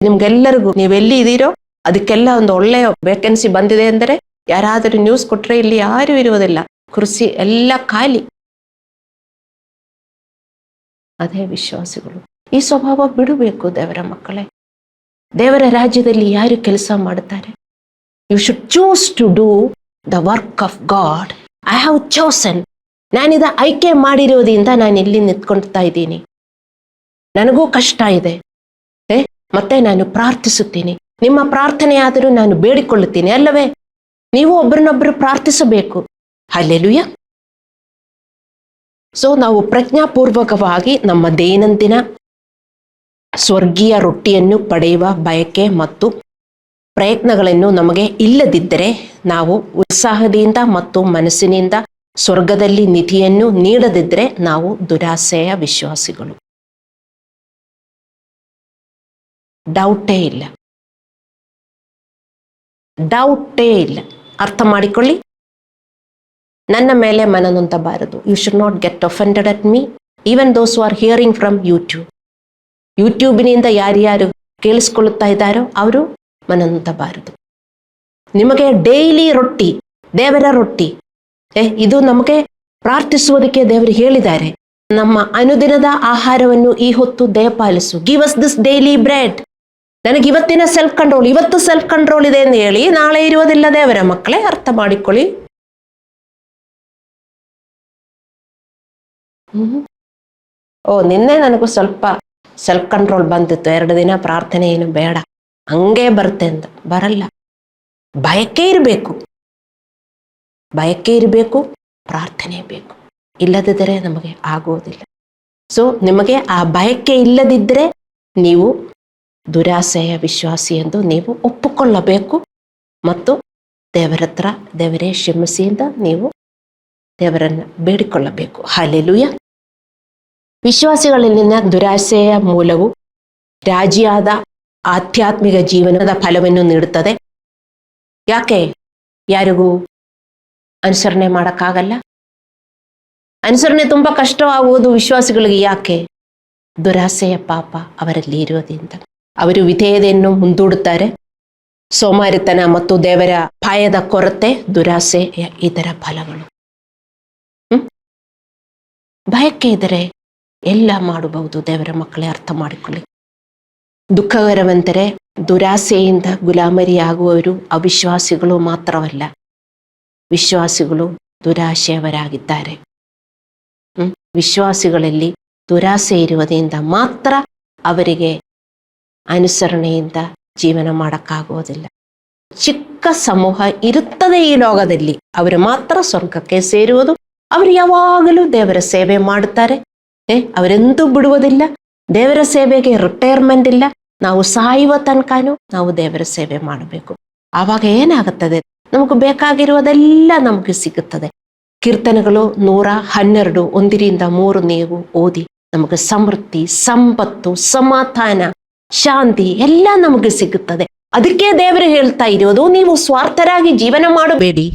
ನಿಮ್ಗೆಲ್ಲರಿಗೂ ನೀವೆಲ್ಲಿ ಇದೀರೋ ಅದಕ್ಕೆಲ್ಲ ಒಂದು ಒಳ್ಳೆಯ ವೇಕೆನ್ಸಿ ಬಂದಿದೆ ಅಂದರೆ ಯಾರಾದರೂ ನ್ಯೂಸ್ ಕೊಟ್ರೆ ಇಲ್ಲಿ ಯಾರೂ ಇರುವುದಿಲ್ಲ. ಕುರ್ಸಿ ಎಲ್ಲ ಖಾಲಿ. ಅದೇ ವಿಶ್ವಾಸಿಗಳು. ಈ ಸ್ವಭಾವ ಬಿಡಬೇಕು ದೇವರ ಮಕ್ಕಳೇ. ದೇವರ ರಾಜ್ಯದಲ್ಲಿ ಯಾರು ಕೆಲಸ ಮಾಡುತ್ತಾರೆ? You should choose to do the work of God. I have chosen. ನಾನಿದ ಆಯ್ಕೆ ಮಾಡಿರೋದ್ರಿಂದ ನಾನು ಇಲ್ಲಿ ನಿಂತ್ಕೊಳ್ತಾ ಇದ್ದೀನಿ. ನನಗೂ ಕಷ್ಟ ಇದೆ, ಮತ್ತೆ ನಾನು ಪ್ರಾರ್ಥಿಸುತ್ತೀನಿ. ನಿಮ್ಮ ಪ್ರಾರ್ಥನೆ ಆದರೂ ನಾನು ಬೇಡಿಕೊಳ್ಳುತ್ತೀನಿ, ಅಲ್ಲವೇ? ನೀವು ಒಬ್ಬರನ್ನೊಬ್ಬರು ಪ್ರಾರ್ಥಿಸಬೇಕು. ಹಲ್ಲೆಲೂಯಾ. ಸೊ ನಾವು ಪ್ರಜ್ಞಾಪೂರ್ವಕವಾಗಿ ನಮ್ಮ ದೈನಂದಿನ ಸ್ವರ್ಗೀಯ ರೊಟ್ಟಿಯನ್ನು ಪಡೆಯುವ ಬಯಕೆ ಮತ್ತು ಪ್ರಯತ್ನಗಳನ್ನು ನಮಗೆ ಇಲ್ಲದಿದ್ದರೆ, ನಾವು ಉತ್ಸಾಹದಿಂದ ಮತ್ತು ಮನಸ್ಸಿನಿಂದ ಸ್ವರ್ಗದಲ್ಲಿ ನಿಧಿಯನ್ನು ನೀಡದಿದ್ದರೆ ನಾವು ದುರಾಸೆಯ ವಿಶ್ವಾಸಿಗಳು. ಡೌಟೇ ಇಲ್ಲ, ಡೌಟೇ ಇಲ್ಲ. ಅರ್ಥ ಮಾಡಿಕೊಳ್ಳಿ. ನನ್ನ ಮೇಲೆ ಮನನೊಂದಬಾರದು. You should not get offended at me, even those who are hearing from YouTube. ಯೂಟ್ಯೂಬಿನಿಂದ ಯಾರ್ಯಾರು ಕೇಳಿಸ್ಕೊಳ್ಳುತ್ತಾ ಇದ್ದಾರೋ ಅವರು ಮನನೊಂದಬಾರದು. ನಿಮಗೆ ಡೈಲಿ ರೊಟ್ಟಿ, ದೇವರ ರೊಟ್ಟಿ, ಇದು ನಮಗೆ ಪ್ರಾರ್ಥಿಸುವುದಕ್ಕೆ ದೇವರು ಹೇಳಿದ್ದಾರೆ. ನಮ್ಮ ಅನುದಿನದ ಆಹಾರವನ್ನು ಈ ಹೊತ್ತು ದಯಪಾಲಿಸು. Give us this daily bread. ನನಗೆ ಇವತ್ತಿನ ಸೆಲ್ಫ್ ಕಂಟ್ರೋಲ್, ಇವತ್ತು ಸೆಲ್ಫ್ ಕಂಟ್ರೋಲ್ ಇದೆ ಎಂದು ಹೇಳಿ ನಾಳೆ ಇರುವುದಿಲ್ಲ ದೇವರ ಮಕ್ಕಳೇ. ಅರ್ಥ ಮಾಡಿಕೊಳ್ಳಿ. ನಿನ್ನೆ ನನಗೂ ಸ್ವಲ್ಪ ಸೆಲ್ಫ್ ಕಂಟ್ರೋಲ್ ಬಂದಿತ್ತು, 2 ದಿನ ಪ್ರಾರ್ಥನೆ ಏನು ಬೇಡ, ಹಂಗೆ ಬರುತ್ತೆ ಅಂತ. ಬರಲ್ಲ. ಬಯಕೆ ಇರಬೇಕು, ಬಯಕೆ ಇರಬೇಕು, ಪ್ರಾರ್ಥನೆ ಬೇಕು. ಇಲ್ಲದಿದ್ದರೆ ನಮಗೆ ಆಗೋದಿಲ್ಲ. ಸೊ ನಿಮಗೆ ಆ ಬಯಕೆ ಇಲ್ಲದಿದ್ದರೆ ನೀವು ದುರಾಸೆಯ ವಿಶ್ವಾಸಿ ಎಂದು ನೀವು ಒಪ್ಪಿಕೊಳ್ಳಬೇಕು ಮತ್ತು ದೇವರ ಹತ್ರ ದೇವರೇ ಕ್ಷಮಿಸಿಯಿಂದ ನೀವು ದೇವರನ್ನು ಬೇಡಿಕೊಳ್ಳಬೇಕು. ಹಲ್ಲೆಲೂಯಾ. ವಿಶ್ವಾಸಿಗಳಲ್ಲಿನ ದುರಾಸೆಯ ಮೂಲವು ರಾಜಿಯಾದ ಆಧ್ಯಾತ್ಮಿಕ ಜೀವನದ ಫಲವನ್ನು ನೀಡುತ್ತದೆ. ಯಾಕೆ? ಯಾರಿಗೂ ಅನುಸರಣೆ ಮಾಡೋಕ್ಕಾಗಲ್ಲ. ಅನುಸರಣೆ ತುಂಬ ಕಷ್ಟವಾಗುವುದು ವಿಶ್ವಾಸಿಗಳಿಗೆ. ಯಾಕೆ? ದುರಾಸೆಯ ಪಾಪ ಅವರಲ್ಲಿ ಇರುವುದರಿಂದ. ಅವರು ವಿಧೇಯತೆಯನ್ನು ಮುಂದೂಡುತ್ತಾರೆ. ಸೋಮಾರಿತನ ಮತ್ತು ದೇವರ ಭಯದ ಕೊರತೆ ದುರಾಸೆಯ ಇದರ ಫಲಗಳು. ಭಯಕ್ಕೆ ಇದ್ದರೆ ಎಲ್ಲ ಮಾಡಬಹುದು. ದೇವರ ಮಕ್ಕಳೇ ಅರ್ಥ ಮಾಡಿಕೊಳ್ಳಿ. ದುಃಖಕರವೆಂದರೆ ದುರಾಸೆಯಿಂದ ಗುಲಾಮರಿಯಾಗುವವರು ಅವಿಶ್ವಾಸಿಗಳು ಮಾತ್ರವಲ್ಲ, ವಿಶ್ವಾಸಿಗಳು ದುರಾಶೆಯವರಾಗಿದ್ದಾರೆ. ವಿಶ್ವಾಸಿಗಳಲ್ಲಿ ದುರಾಸೆ ಇರುವುದರಿಂದ ಮಾತ್ರ ಅವರಿಗೆ ಅನುಸರಣೆಯಿಂದ ಜೀವನ ಮಾಡೋಕ್ಕಾಗುವುದಿಲ್ಲ. ಚಿಕ್ಕ ಸಮೂಹ ಇರುತ್ತದೆ ಈ ಲೋಕದಲ್ಲಿ, ಅವರು ಮಾತ್ರ ಸ್ವರ್ಗಕ್ಕೆ ಸೇರುವುದು. ಅವರು ಯಾವಾಗಲೂ ದೇವರ ಸೇವೆ ಮಾಡುತ್ತಾರೆ. ಅವರೆಂದೂ ಬಿಡುವುದಿಲ್ಲ. ದೇವರ ಸೇವೆಗೆ ರಿಟೈರ್ಮೆಂಟ್ ಇಲ್ಲ. ನಾವು ಸಾಯುವ ತನಕನೂ ನಾವು ದೇವರ ಸೇವೆ ಮಾಡಬೇಕು. ಆವಾಗ ಏನಾಗುತ್ತದೆ? ನಮಗೆ ಬೇಕಾಗಿರುವುದೆಲ್ಲ ನಮಗೆ ಸಿಗುತ್ತದೆ. ಕೀರ್ತನೆಗಳು 112 1-3 ನೀವು ಓದಿ. ನಮಗೆ ಸಮೃದ್ಧಿ, ಸಂಪತ್ತು, ಸಮಾಧಾನ, ಶಾಂತಿ ಎಲ್ಲ ನಮಗೆ ಸಿಗುತ್ತದೆ. ಅದಕ್ಕೆ ದೇವರು ಹೇಳ್ತಾ ಇರೋದು, ನೀವು ಸ್ವಾರ್ಥರಾಗಿ ಜೀವನ ಮಾಡಬೇಡಿ.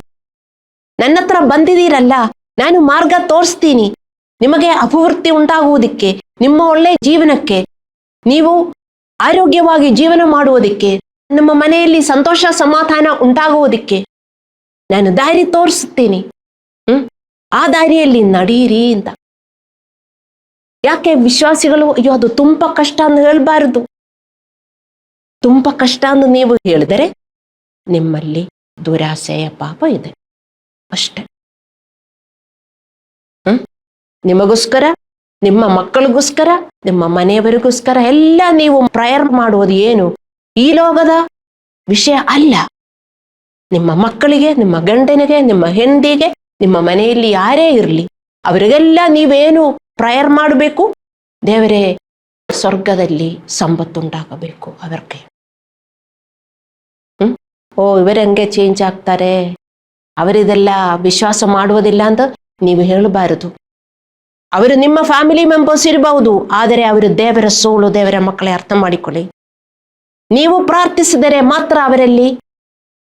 ನನ್ನ ಹತ್ರ ಬಂದಿದ್ದೀರಲ್ಲ, ನಾನು ಮಾರ್ಗ ತೋರಿಸ್ತೀನಿ. ನಿಮಗೆ ಅಭಿವೃದ್ಧಿ ಉಂಟಾಗುವುದಕ್ಕೆ, ನಿಮ್ಮ ಒಳ್ಳೆಯ ಜೀವನಕ್ಕೆ, ನೀವು ಆರೋಗ್ಯವಾಗಿ ಜೀವನ ಮಾಡುವುದಕ್ಕೆ, ನಮ್ಮ ಮನೆಯಲ್ಲಿ ಸಂತೋಷ ಸಮಾಧಾನ ಉಂಟಾಗುವುದಕ್ಕೆ ನಾನು ದಾರಿ ತೋರಿಸುತ್ತೇನೆ. ಆ ದಾರಿಯಲ್ಲಿ ನಡೀರಿ ಅಂತ. ಯಾಕೆ ವಿಶ್ವಾಸಿಗಳು ಅಯ್ಯೋ ಅದು ತುಂಬಾ ಕಷ್ಟ ಅಂತ ಹೇಳ್ಬಾರದು. ತುಂಬಾ ಕಷ್ಟ ಅಂತ ನೀವು ಹೇಳಿದರೆ ನಿಮ್ಮಲ್ಲಿ ದುರಾಸೆಯ ಪಾಪ ಇದೆ ಅಷ್ಟೆ. ನಿಮಗೋಸ್ಕರ, ನಿಮ್ಮ ಮಕ್ಕಳಿಗೋಸ್ಕರ, ನಿಮ್ಮ ಮನೆಯವರಿಗೋಸ್ಕರ ಎಲ್ಲ ನೀವು ಪ್ರೇಯರ್ ಮಾಡುವುದು ಏನು ಈ ಲೋಕದ ವಿಷಯ ಅಲ್ಲ. ನಿಮ್ಮ ಮಕ್ಕಳಿಗೆ, ನಿಮ್ಮ ಗಂಡನಿಗೆ, ನಿಮ್ಮ ಹೆಂಡತಿಗೆ, ನಿಮ್ಮ ಮನೆಯಲ್ಲಿ ಯಾರೇ ಇರಲಿ ಅವರಿಗೆಲ್ಲ ನೀವೇನು ಪ್ರೇಯರ್ ಮಾಡಬೇಕು? ದೇವರೇ ಸ್ವರ್ಗದಲ್ಲಿ ಸಂಪತ್ತುಂಟಾಗಬೇಕು ಅವರಿಗೆ. ಇವರಂಗೆ ಚೇಂಜ್ ಆಗ್ತಾರೆ, ಅವರಿದೆಲ್ಲ ವಿಶ್ವಾಸ ಮಾಡುವುದಿಲ್ಲ ಅಂತ ನೀವು ಹೇಳಬಾರದು. ಅವರು ನಿಮ್ಮ ಫ್ಯಾಮಿಲಿ ಮೆಂಬರ್ಸ್ ಇರಬಹುದು, ಆದರೆ ಅವರು ದೇವರ ಸೋಲು. ದೇವರ ಮಕ್ಕಳೇ ಅರ್ಥ ಮಾಡಿಕೊಳ್ಳಿ. ನೀವು ಪ್ರಾರ್ಥಿಸಿದರೆ ಮಾತ್ರ ಅವರಲ್ಲಿ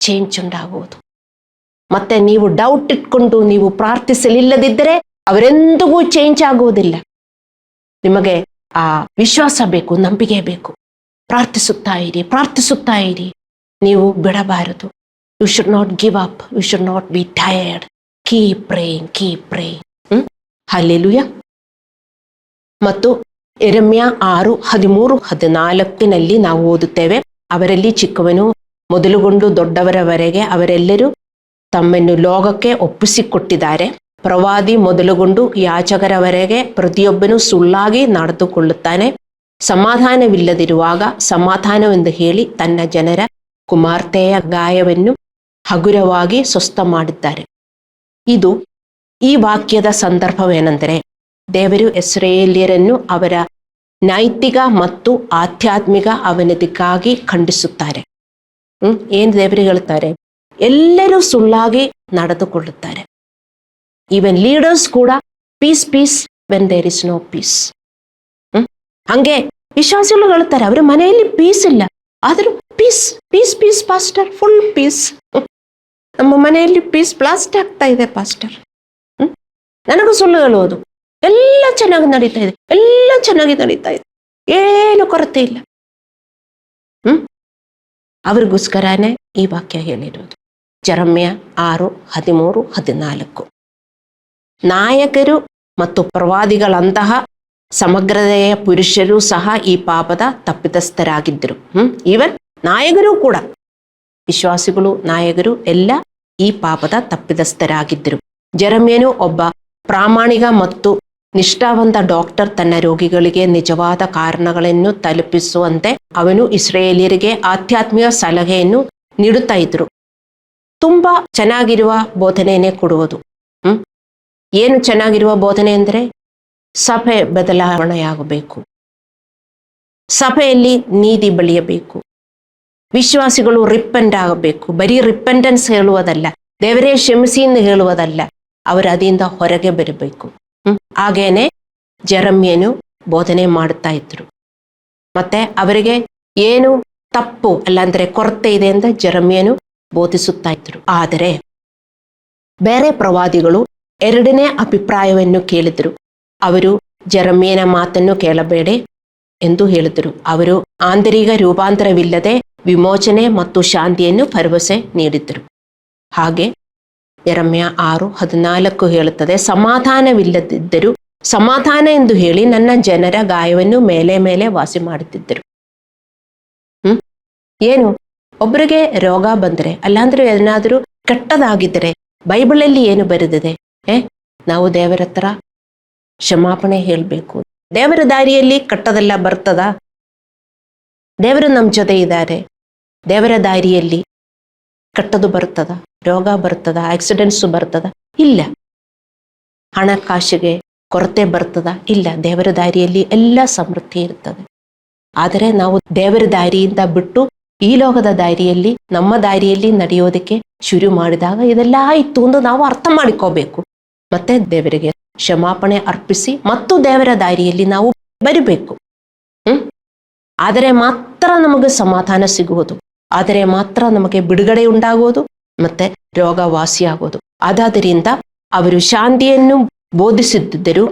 ಚೇಂಜ್ ಉಂಟಾಗುವುದು. ಮತ್ತೆ ನೀವು ಡೌಟ್ ಇಟ್ಕೊಂಡು ನೀವು ಪ್ರಾರ್ಥಿಸಲಿಲ್ಲದಿದ್ದರೆ ಅವರೆಂದಿಗೂ ಚೇಂಜ್ ಆಗುವುದಿಲ್ಲ. ನಿಮಗೆ ಆ ವಿಶ್ವಾಸ ಬೇಕು, ನಂಬಿಕೆ ಬೇಕು. ಪ್ರಾರ್ಥಿಸುತ್ತಾ ಇರಿ, ಪ್ರಾರ್ಥಿಸುತ್ತಾ ಇರಿ. ನೀವು ಬಿಡಬಾರದು. You should not give up, you should not be tired. Keep praying, keep praying. Hallelujah. ಮತ್ತು ಯೆರೆಮೀಯ 6:13-14 ನಾವು ಓದುತ್ತೇವೆ. ಅವರಲ್ಲಿ ಚಿಕ್ಕವನು ಮೊದಲುಗೊಂಡು ದೊಡ್ಡವರವರೆಗೆ ಅವರೆಲ್ಲರೂ ತಮ್ಮನ್ನು ಲೋಕಕ್ಕೆ ಒಪ್ಪಿಸಿಕೊಟ್ಟಿದ್ದಾರೆ. ಪ್ರವಾದಿ ಮೊದಲುಗೊಂಡು ಯಾಜಕರವರೆಗೆ ಪ್ರತಿಯೊಬ್ಬನು ಸುಳ್ಳಾಗಿ ನಡೆದುಕೊಳ್ಳುತ್ತಾನೆ. ಸಮಾಧಾನವಿಲ್ಲದಿರುವಾಗ ಸಮಾಧಾನವೆಂದು ಹೇಳಿ ತನ್ನ ಜನರ ಕುಮಾರ್ತೆಯ ಗಾಯವನ್ನು ಹಗುರವಾಗಿ ಸ್ವಸ್ಥ ಮಾಡಿದ್ದಾರೆ. ಈ ವಾಕ್ಯದ ಸಂದರ್ಭವೇನೆಂದರೆ, ದೇವರು ಇಸ್ರಾಯೇಲ್ಯರನ್ನು ಅವರ ನೈತಿಕ ಮತ್ತು ಆಧ್ಯಾತ್ಮಿಕ ಅವನತಿಗಾಗಿ ಖಂಡಿಸುತ್ತಾರೆ. ಏನು ದೇವರು ಹೇಳ್ತಾರೆ? ಎಲ್ಲರೂ ಸುಳ್ಳಾಗಿ ನಡೆದುಕೊಳ್ಳುತ್ತಾರೆ. ಈವನ್ ಲೀಡರ್ಸ್ ಕೂಡ peace peace when there is no peace. ಹಂಗೆ ವಿಶ್ವಾಸಿಗಳು ಹೇಳ್ತಾರೆ ಅವರ ಮನೆಯಲ್ಲಿ ಪೀಸ್ ಇಲ್ಲ, ಆದರೂ peace peace peace pastor, full peace. ನಮ್ಮ ಮನೆಯಲ್ಲಿ ಪೀಸ್ ಬ್ಲಾಸ್ಟ್ ಆಗ್ತಾ ಇದೆ ಪಾಸ್ಟರ್. ನನಗೂ ಸುಳ್ಳು ಹೇಳುವುದು, ಎಲ್ಲ ಚೆನ್ನಾಗಿ ನಡೀತಾ ಇದೆ, ಎಲ್ಲ ಚೆನ್ನಾಗಿ ನಡೀತಾ ಇದೆ, ಏನು ಕೊರತೆ ಇಲ್ಲ. ಅವ್ರಿಗೋಸ್ಕರನೇ ಈ ವಾಕ್ಯ ಹೇಳಿರೋದು. ಜೆರೆಮೀಯ 6:13-14. ನಾಯಕರು ಮತ್ತು ಪ್ರವಾದಿಗಳಂತಹ ಸಮಗ್ರತೆಯ ಪುರುಷರು ಸಹ ಈ ಪಾಪದ ತಪ್ಪಿತಸ್ಥರಾಗಿದ್ದರು. ಈವನ್ ನಾಯಕರು ಕೂಡ, ವಿಶ್ವಾಸಿಗಳು ನಾಯಕರು ಎಲ್ಲ ಈ ಪಾಪದ ತಪ್ಪಿತಸ್ಥರಾಗಿದ್ದರು. ಜೆರೆಮೀಯನು ಒಬ್ಬ ಪ್ರಾಮಾಣಿಕ ಮತ್ತು ನಿಷ್ಠಾವಂತ ಡಾಕ್ಟರ್. ತನ್ನ ರೋಗಿಗಳಿಗೆ ನಿಜವಾದ ಕಾರಣಗಳನ್ನು ತಲುಪಿಸುವಂತೆ ಅವನು ಇಸ್ರಾಯೇಲಿಯರಿಗೆ ಆಧ್ಯಾತ್ಮಿಕ ಸಲಹೆಯನ್ನು ನೀಡುತ್ತಾ ಇದ್ರು. ತುಂಬಾ ಚೆನ್ನಾಗಿರುವ ಬೋಧನೆಯನ್ನೇ ಕೊಡುವುದು. ಏನು ಚೆನ್ನಾಗಿರುವ ಬೋಧನೆ ಅಂದರೆ ಸಭೆ ಬದಲಾವಣೆಯಾಗಬೇಕು, ಸಭೆಯಲ್ಲಿ ನೀತಿ ಬೆಳೆಯಬೇಕು, ವಿಶ್ವಾಸಿಗಳು ರಿಪೆಂಟ್ ಆಗಬೇಕು. ಬರೀ ರಿಪೆಂಟೆನ್ಸ್ ಹೇಳುವುದಲ್ಲ, ದೇವರೇ ಕ್ಷಮಿಸಿ ಎಂದು ಹೇಳುವುದಲ್ಲ, ಅವರು ಅದರಿಂದ ಹೊರಗೆ ಬರಬೇಕು. ಹಾಗೇನೆ ಜೆರೆಮೀಯನು ಬೋಧನೆ ಮಾಡುತ್ತಾ ಇದ್ರು. ಮತ್ತೆ ಅವರಿಗೆ ಏನು ತಪ್ಪು ಅಲ್ಲಾಂದ್ರೆ ಕೊರತೆ ಇದೆ ಅಂತ ಜೆರೆಮೀಯನು ಬೋಧಿಸುತ್ತಾ ಇದ್ರು. ಆದರೆ ಬೇರೆ ಪ್ರವಾದಿಗಳು ಎರಡನೇ ಅಭಿಪ್ರಾಯವನ್ನು ಕೇಳಿದರು. ಅವರು ಜೆರೆಮೀಯನ ಮಾತನ್ನು ಕೇಳಬೇಡಿ ಎಂದು ಹೇಳಿದರು. ಅವರು ಆಂತರಿಕ ರೂಪಾಂತರವಿಲ್ಲದೆ ವಿಮೋಚನೆ ಮತ್ತು ಶಾಂತಿಯನ್ನು ಭರವಸೆ ನೀಡಿದರು. ಹಾಗೆ ಯೆರೆಮೀಯ 6:14 ಹೇಳುತ್ತದೆ, ಸಮಾಧಾನವಿಲ್ಲದಿದ್ದರೂ ಸಮಾಧಾನ ಎಂದು ಹೇಳಿ ನನ್ನ ಜನರ ಗಾಯವನ್ನು ಮೇಲೆ ಮೇಲೆ ವಾಸಿ ಮಾಡುತ್ತಿದ್ದರು. ಏನು, ಒಬ್ಬರಿಗೆ ರೋಗ ಬಂದರೆ ಅಲ್ಲಾಂದ್ರೆ ಏನಾದರೂ ಕೆಟ್ಟದಾಗಿದ್ದರೆ ಬೈಬಲಲ್ಲಿ ಏನು ಬರೆದಿದೆ? ನಾವು ದೇವರ ಹತ್ರ ಕ್ಷಮಾಪಣೆ ಹೇಳಬೇಕು. ದೇವರ ದಾರಿಯಲ್ಲಿ ಕೆಟ್ಟದೆಲ್ಲ ಬರ್ತದ? ದೇವರು ನಮ್ಮ ಜೊತೆ ಇದ್ದಾರೆ. ದೇವರ ದಾರಿಯಲ್ಲಿ ಕೆಟ್ಟದು ಬರ್ತದ? ರೋಗ ಬರ್ತದ? ಆಕ್ಸಿಡೆಂಟ್ಸ್ ಬರ್ತದ? ಇಲ್ಲ. ಹಣಕಾಸಿಗೆ ಕೊರತೆ ಬರ್ತದ? ಇಲ್ಲ. ದೇವರ ದಾರಿಯಲ್ಲಿ ಎಲ್ಲ ಸಮೃದ್ಧಿ ಇರ್ತದೆ. ಆದರೆ ನಾವು ದೇವರ ದಾರಿಯಿಂದ ಬಿಟ್ಟು ಈ ಲೋಕದ ದಾರಿಯಲ್ಲಿ, ನಮ್ಮ ದಾರಿಯಲ್ಲಿ ನಡೆಯೋದಕ್ಕೆ ಶುರು ಮಾಡಿದಾಗ ಇದೆಲ್ಲ ಆಯಿತು ಎಂದು ನಾವು ಅರ್ಥ ಮಾಡಿಕೋಬೇಕು. ಮತ್ತೆ ದೇವರಿಗೆ ಕ್ಷಮಾಪಣೆ ಅರ್ಪಿಸಿ ಮತ್ತು ದೇವರ ದಾರಿಯಲ್ಲಿ ನಾವು ಬರಬೇಕು. ಆದರೆ ಮಾತ್ರ ನಮಗೆ ಸಮಾಧಾನ ಸಿಗುವುದು, ಆದರೆ ಮಾತ್ರ ನಮಗೆ ಬಿಡುಗಡೆ ಉಂಟಾಗುವುದು, ಮತ್ತೆ ರೋಗ ವಾಸಿಯಾಗುವುದು. ಆದಾದ್ದರಿಂದ ಅವರು ಶಾಂತಿಯನ್ನು ಬೋಧಿಸುತ್ತಿದ್ದರು,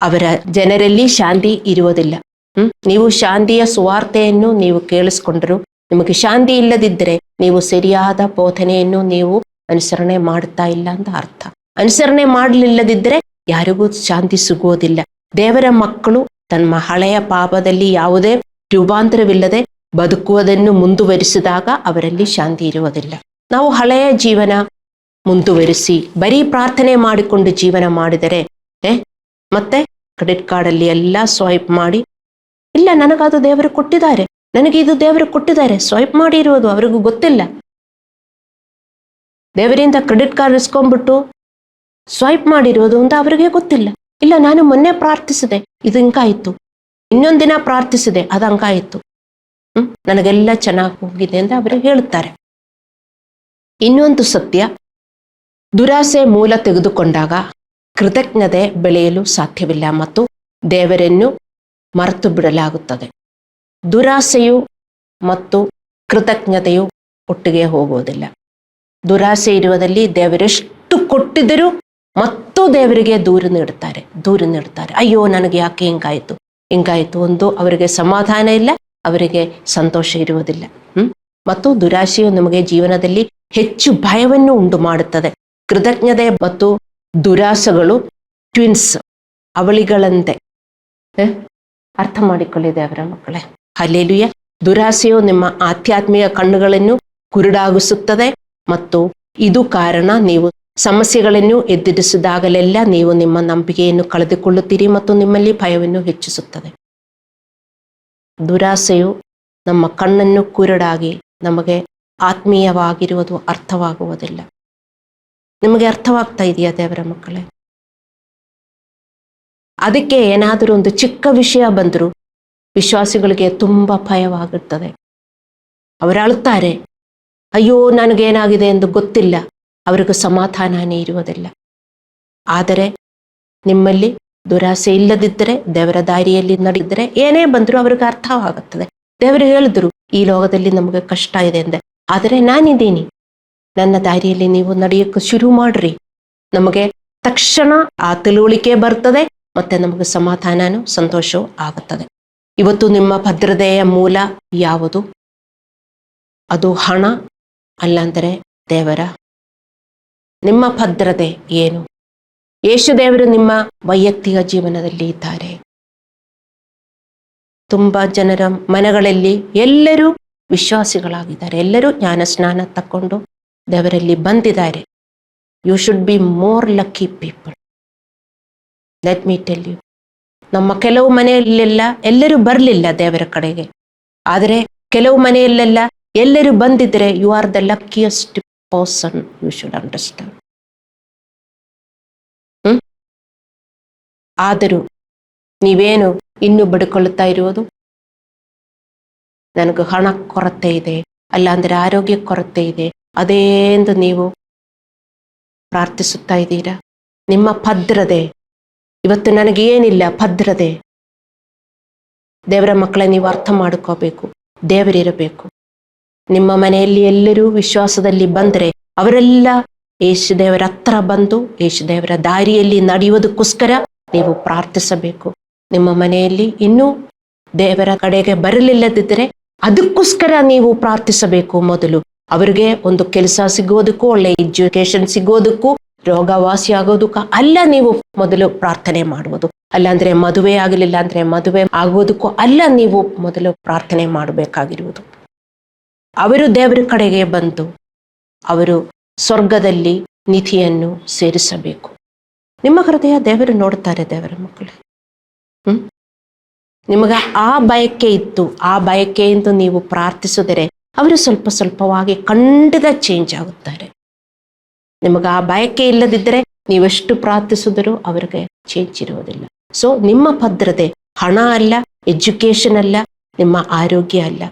ಅವರ ಜನರಲ್ಲಿ ಶಾಂತಿ ಇರುವುದಿಲ್ಲ. ನೀವು ಶಾಂತಿಯ ಸುವಾರ್ತೆಯನ್ನು ನೀವು ಕೇಳಿಸ್ಕೊಂಡರು, ನಿಮಗೆ ಶಾಂತಿ ಇಲ್ಲದಿದ್ದರೆ ನೀವು ಸರಿಯಾದ ಬೋಧನೆಯನ್ನು ನೀವು ಅನುಸರಣೆ ಮಾಡುತ್ತಾ ಇಲ್ಲ ಅಂತ ಅರ್ಥ. ಅನುಸರಣೆ ಮಾಡಲಿಲ್ಲದಿದ್ದರೆ ಯಾರಿಗೂ ಶಾಂತಿ ಸಿಗುವುದಿಲ್ಲ. ದೇವರ ಮಕ್ಕಳು ತಮ್ಮ ಹಳೆಯ ಪಾಪದಲ್ಲಿ ಯಾವುದೇ ರೂಪಾಂತರವಿಲ್ಲದೆ ಬದುಕುವುದನ್ನು ಮುಂದುವರಿಸಿದಾಗ ಅವರಲ್ಲಿ ಶಾಂತಿ ಇರುವುದಿಲ್ಲ. ನಾವು ಹಳೆಯ ಜೀವನ ಮುಂದುವರಿಸಿ ಬರೀ ಪ್ರಾರ್ಥನೆ ಮಾಡಿಕೊಂಡು ಜೀವನ ಮಾಡಿದರೆ ಮತ್ತೆ ಕ್ರೆಡಿಟ್ ಕಾರ್ಡಲ್ಲಿ ಎಲ್ಲ ಸ್ವೈಪ್ ಮಾಡಿ, ಇಲ್ಲ ನನಗದು ದೇವರು ಕೊಟ್ಟಿದ್ದಾರೆ, ನನಗೆ ಇದು ದೇವರು ಕೊಟ್ಟಿದ್ದಾರೆ, ಸ್ವೈಪ್ ಮಾಡಿರುವುದು ಅವರಿಗೂ ಗೊತ್ತಿಲ್ಲ. ದೇವರಿಂದ ಕ್ರೆಡಿಟ್ ಕಾರ್ಡ್ ಇಸ್ಕೊಂಡ್ಬಿಟ್ಟು ಸ್ವೈಪ್ ಮಾಡಿರೋದು ಅಂತ ಅವರಿಗೆ ಗೊತ್ತಿಲ್ಲ. ಇಲ್ಲ, ನಾನು ಮೊನ್ನೆ ಪ್ರಾರ್ಥಿಸಿದೆ, ಇದು ಹಿಂಗಾಯಿತು, ಇನ್ನೊಂದು ದಿನ ಪ್ರಾರ್ಥಿಸಿದೆ, ಅದು ಹಂಗಾಯಿತು, ನನಗೆಲ್ಲ ಚೆನ್ನಾಗಿ ಹೋಗಿದೆ ಅಂತ ಅವರಿಗೆ ಹೇಳುತ್ತಾರೆ. ಇನ್ನೊಂದು ಸತ್ಯ, ದುರಾಸೆ ಮೂಲ ತೆಗೆದುಕೊಂಡಾಗ ಕೃತಜ್ಞತೆ ಬೆಳೆಯಲು ಸಾಧ್ಯವಿಲ್ಲ ಮತ್ತು ದೇವರನ್ನು ಮರೆತು ಬಿಡಲಾಗುತ್ತದೆ. ದುರಾಸೆಯು ಮತ್ತು ಕೃತಜ್ಞತೆಯು ಒಟ್ಟಿಗೆ ಹೋಗುವುದಿಲ್ಲ. ದುರಾಸೆ ಇರುವುದಲ್ಲಿ ದೇವರೆಷ್ಟು ಕೊಟ್ಟಿದ್ದರೂ ಮತ್ತು ದೇವರಿಗೆ ದೂರು ನೀಡುತ್ತಾರೆ. ಅಯ್ಯೋ ನನಗೆ ಯಾಕೆ ಹಿಂಗಾಯಿತು ಒಂದು ಅವರಿಗೆ ಸಮಾಧಾನ ಇಲ್ಲ, ಅವರಿಗೆ ಸಂತೋಷ ಇರುವುದಿಲ್ಲ. ಮತ್ತು ದುರಾಶೆಯು ನಮಗೆ ಜೀವನದಲ್ಲಿ ಹೆಚ್ಚು ಭಯವನ್ನು ಉಂಟು ಮಾಡುತ್ತದೆ. ಕೃತಜ್ಞತೆ ಮತ್ತು ದುರಾಸೆಗಳು ಟ್ವಿನ್ಸ್, ಅವಳಿಗಳಂತೆ. ಅರ್ಥ ಮಾಡಿಕೊಳ್ಳಿ ದೇವರ ಮಕ್ಕಳೇ. ಹಲ್ಲೆಲೂಯಾ. ದುರಾಸೆಯು ನಿಮ್ಮ ಆಧ್ಯಾತ್ಮಿಕ ಕಣ್ಣುಗಳನ್ನು ಕುರುಡಾಗಿಸುತ್ತದೆ ಮತ್ತು ಇದು ಕಾರಣ ನೀವು ಸಮಸ್ಯೆಗಳನ್ನು ಎದುರಿಸಿದಾಗಲೆಲ್ಲ ನೀವು ನಿಮ್ಮ ನಂಬಿಕೆಯನ್ನು ಕಳೆದುಕೊಳ್ಳುತ್ತೀರಿ ಮತ್ತು ನಿಮ್ಮಲ್ಲಿ ಭಯವನ್ನು ಹೆಚ್ಚಿಸುತ್ತದೆ. ದುರಾಸೆಯು ನಮ್ಮ ಕಣ್ಣನ್ನು ಕುರುಡಾಗಿ ನಮಗೆ ಆತ್ಮೀಯವಾಗಿರುವುದು ಅರ್ಥವಾಗುವುದಿಲ್ಲ. ನಿಮಗೆ ಅರ್ಥವಾಗ್ತಾ ಇದೆಯಾ ದೇವರ ಮಕ್ಕಳೇ? ಅದಕ್ಕೆ ಏನಾದರೂ ಒಂದು ಚಿಕ್ಕ ವಿಷಯ ಬಂದರೂ ವಿಶ್ವಾಸಿಗಳಿಗೆ ತುಂಬ ಭಯವಾಗುತ್ತದೆ. ಅವರು ಅಳುತ್ತಾರೆ, ಅಯ್ಯೋ ನನಗೇನಾಗಿದೆ ಎಂದು ಗೊತ್ತಿಲ್ಲ, ಅವರಿಗೂ ಸಮಾಧಾನನೇ ಇರುವುದಿಲ್ಲ. ಆದರೆ ನಿಮ್ಮಲ್ಲಿ ದುರಾಸೆ ಇಲ್ಲದಿದ್ದರೆ, ದೇವರ ದಾರಿಯಲ್ಲಿ ನಡೆದಿದ್ದರೆ ಏನೇ ಬಂದರೂ ಅವ್ರಿಗೆ ಅರ್ಥವಾಗುತ್ತದೆ. ದೇವರು ಹೇಳಿದ್ರು, ಈ ಲೋಕದಲ್ಲಿ ನಮಗೆ ಕಷ್ಟ ಇದೆ ಎಂದೆ, ಆದರೆ ನಾನಿದ್ದೀನಿ, ನನ್ನ ದಾರಿಯಲ್ಲಿ ನೀವು ನಡೆಯೋಕ್ಕೆ ಶುರು ಮಾಡ್ರಿ. ನಮಗೆ ತಕ್ಷಣ ಆ ತಿಳುವಳಿಕೆ ಬರ್ತದೆ, ಮತ್ತೆ ನಮಗೆ ಸಮಾಧಾನನೂ ಸಂತೋಷವೂ ಆಗುತ್ತದೆ. ಇವತ್ತು ನಿಮ್ಮ ಭದ್ರತೆಯ ಮೂಲ ಯಾವುದು? ಅದು ಹಣ ಅಲ್ಲಾಂದರೆ ದೇವರ? ನಿಮ್ಮ ಭದ್ರತೆ ಏನು? ಯೇಸು ದೇವರು ನಿಮ್ಮ ವೈಯಕ್ತಿಕ ಜೀವನದಲ್ಲಿ ಇದ್ದಾರೆ. ತುಂಬ ಜನರ ಮನೆಗಳಲ್ಲಿ ಎಲ್ಲರೂ ವಿಶ್ವಾಸಿಗಳಾಗಿದ್ದಾರೆ, ಎಲ್ಲರೂ ಜ್ಞಾನ ಸ್ನಾನ ತಕ್ಕೊಂಡು ದೇವರಲ್ಲಿ ಬಂದಿದ್ದಾರೆ. You should be more lucky people. Let me tell you, ನಮ್ಮ ಕೆಲವು ಮನೆಯಲ್ಲೆಲ್ಲ ಎಲ್ಲರೂ ಬರಲಿಲ್ಲ ದೇವರ ಕಡೆಗೆ, ಆದರೆ ಕೆಲವು ಮನೆಯಲ್ಲೆಲ್ಲ ಎಲ್ಲರೂ ಬಂದಿದ್ರೆ you are the luckiest person. You should understand. ಆದರೂ ನೀವೇನು ಇನ್ನೂ ಬಡ್ಕೊಳ್ತಾ ಇರುವುದು, ನನಗೆ ಹಣ ಕೊರತೆ ಇದೆ, ಅಲ್ಲಾಂದ್ರೆ ಆರೋಗ್ಯ ಕೊರತೆ ಇದೆ, ಅದೇಂದು ನೀವು ಪ್ರಾರ್ಥಿಸುತ್ತಾ ಇದ್ದೀರಾ. ನಿಮ್ಮ ಭದ್ರತೆ ಇವತ್ತು ನನಗೇನಿಲ್ಲ, ಭದ್ರತೆ ದೇವರ ಮಕ್ಕಳೇ ನೀವು ಅರ್ಥ ಮಾಡ್ಕೋಬೇಕು. ದೇವರಿರಬೇಕು. ನಿಮ್ಮ ಮನೆಯಲ್ಲಿ ಎಲ್ಲರೂ ವಿಶ್ವಾಸದಲ್ಲಿ ಬಂದರೆ ಅವರೆಲ್ಲ ಯೇಸು ದೇವರ ಹತ್ರ ಬಂದು ಯೇಸು ದೇವರ ದಾರಿಯಲ್ಲಿ ನಡೆಯುವುದಕ್ಕೋಸ್ಕರ ನೀವು ಪ್ರಾರ್ಥಿಸಬೇಕು. ನಿಮ್ಮ ಮನೆಯಲ್ಲಿ ಇನ್ನೂ ದೇವರ ಕಡೆಗೆ ಬರಲಿಲ್ಲದಿದ್ದರೆ ಅದಕ್ಕೋಸ್ಕರ ನೀವು ಪ್ರಾರ್ಥಿಸಬೇಕು. ಮೊದಲು ಅವರಿಗೆ ಒಂದು ಕೆಲಸ ಸಿಗೋದಕ್ಕೂ, ಒಳ್ಳೆ ಎಜುಕೇಶನ್ ಸಿಗೋದಕ್ಕೂ, ರೋಗವಾಸಿ ಆಗೋದಕ್ಕೂ ಅಲ್ಲ ನೀವು ಮೊದಲು ಪ್ರಾರ್ಥನೆ ಮಾಡುವುದು. ಅಲ್ಲಾಂದ್ರೆ ಮದುವೆ ಆಗಲಿಲ್ಲ ಅಂದ್ರೆ ಮದುವೆ ಆಗೋದಕ್ಕೂ ಅಲ್ಲ ನೀವು ಮೊದಲು ಪ್ರಾರ್ಥನೆ ಮಾಡಬೇಕಾಗಿರುವುದು. ಅವರು ದೇವರ ಕಡೆಗೆ ಬಂದು ಅವರು ಸ್ವರ್ಗದಲ್ಲಿ ನಿಧಿಯನ್ನು ಸೇರಿಸಬೇಕು. ನಿಮ್ಮ ಹೃದಯ ದೇವರು ನೋಡ್ತಾರೆ. ದೇವರ ಮಕ್ಕಳೇ, ನಿಮಗೆ ಆ ಬಯಕೆ ಇತ್ತು, ಆ ಬಯಕೆಯಿಂದ ನೀವು ಪ್ರಾರ್ಥಿಸಿದರೆ ಅವರು ಸ್ವಲ್ಪ ಸ್ವಲ್ಪವಾಗಿ ಖಂಡಿತ ಚೇಂಜ್ ಆಗುತ್ತಾರೆ. ನಿಮಗೆ ಆ ಬಯಕೆ ಇಲ್ಲದಿದ್ದರೆ ನೀವೆಷ್ಟು ಪ್ರಾರ್ಥಿಸಿದರೂ ಅವರಿಗೆ ಚೇಂಜ್ ಇರುವುದಿಲ್ಲ. ಸೊ ನಿಮ್ಮ ಭದ್ರತೆ ಹಣ ಅಲ್ಲ, ಎಜುಕೇಶನ್ ಅಲ್ಲ, ನಿಮ್ಮ ಆರೋಗ್ಯ ಅಲ್ಲ,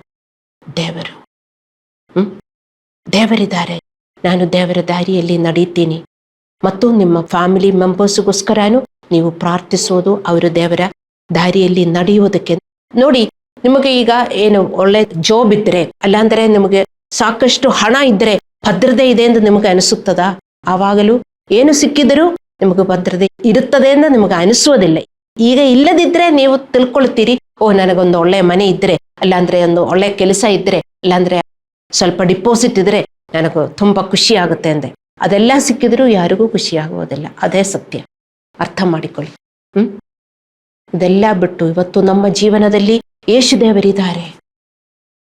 ದೇವರು. ದೇವರಿದ್ದಾರೆ. ನಾನು ದೇವರ ದಾರಿಯಲ್ಲಿ ನಡೀತೀನಿ. ಮತ್ತು ನಿಮ್ಮ ಫ್ಯಾಮಿಲಿ ಮೆಂಬರ್ಸ್ಗೋಸ್ಕರನೂ ನೀವು ಪ್ರಾರ್ಥಿಸೋದು, ಅವರು ದೇವರ ದಾರಿಯಲ್ಲಿ ನಡೆಯುವುದಕ್ಕೆ. ನೋಡಿ, ನಿಮಗೆ ಈಗ ಏನು ಒಳ್ಳೆ ಜಾಬ್ ಇದ್ರೆ, ಅಲ್ಲಾಂದ್ರೆ ನಿಮಗೆ ಸಾಕಷ್ಟು ಹಣ ಇದ್ರೆ ಭದ್ರತೆ ಇದೆ ಎಂದು ನಿಮಗೆ ಅನಿಸುತ್ತದಾ? ಆವಾಗಲೂ ಏನು ಸಿಕ್ಕಿದರೂ ನಿಮಗೆ ಭದ್ರತೆ ಇರುತ್ತದೆ ಎಂದು ನಿಮಗೆ ಅನಿಸೋದಿಲ್ಲ. ಈಗ ಇಲ್ಲದಿದ್ರೆ ನೀವು ತಿಳ್ಕೊಳ್ತೀರಿ, ಓ ನನಗೊಂದು ಒಳ್ಳೆ ಮನೆ ಇದ್ರೆ, ಅಲ್ಲಾಂದ್ರೆ ಒಂದು ಒಳ್ಳೆ ಕೆಲಸ ಇದ್ರೆ, ಇಲ್ಲಾಂದ್ರೆ ಸ್ವಲ್ಪ ಡಿಪಾಸಿಟ್ ಇದ್ರೆ ನನಗೂ ತುಂಬಾ ಖುಷಿ ಆಗುತ್ತೆ ಅಂದೆ. ಅದೆಲ್ಲ ಸಿಕ್ಕಿದ್ರೂ ಯಾರಿಗೂ ಖುಷಿ ಆಗುವುದಿಲ್ಲ. ಅದೇ ಸತ್ಯ, ಅರ್ಥ ಮಾಡಿಕೊಳ್ಳಿ. ಇದೆಲ್ಲ ಬಿಟ್ಟು ಇವತ್ತು ನಮ್ಮ ಜೀವನದಲ್ಲಿ ಯೇಸುದೇವರಿದ್ದಾರೆ.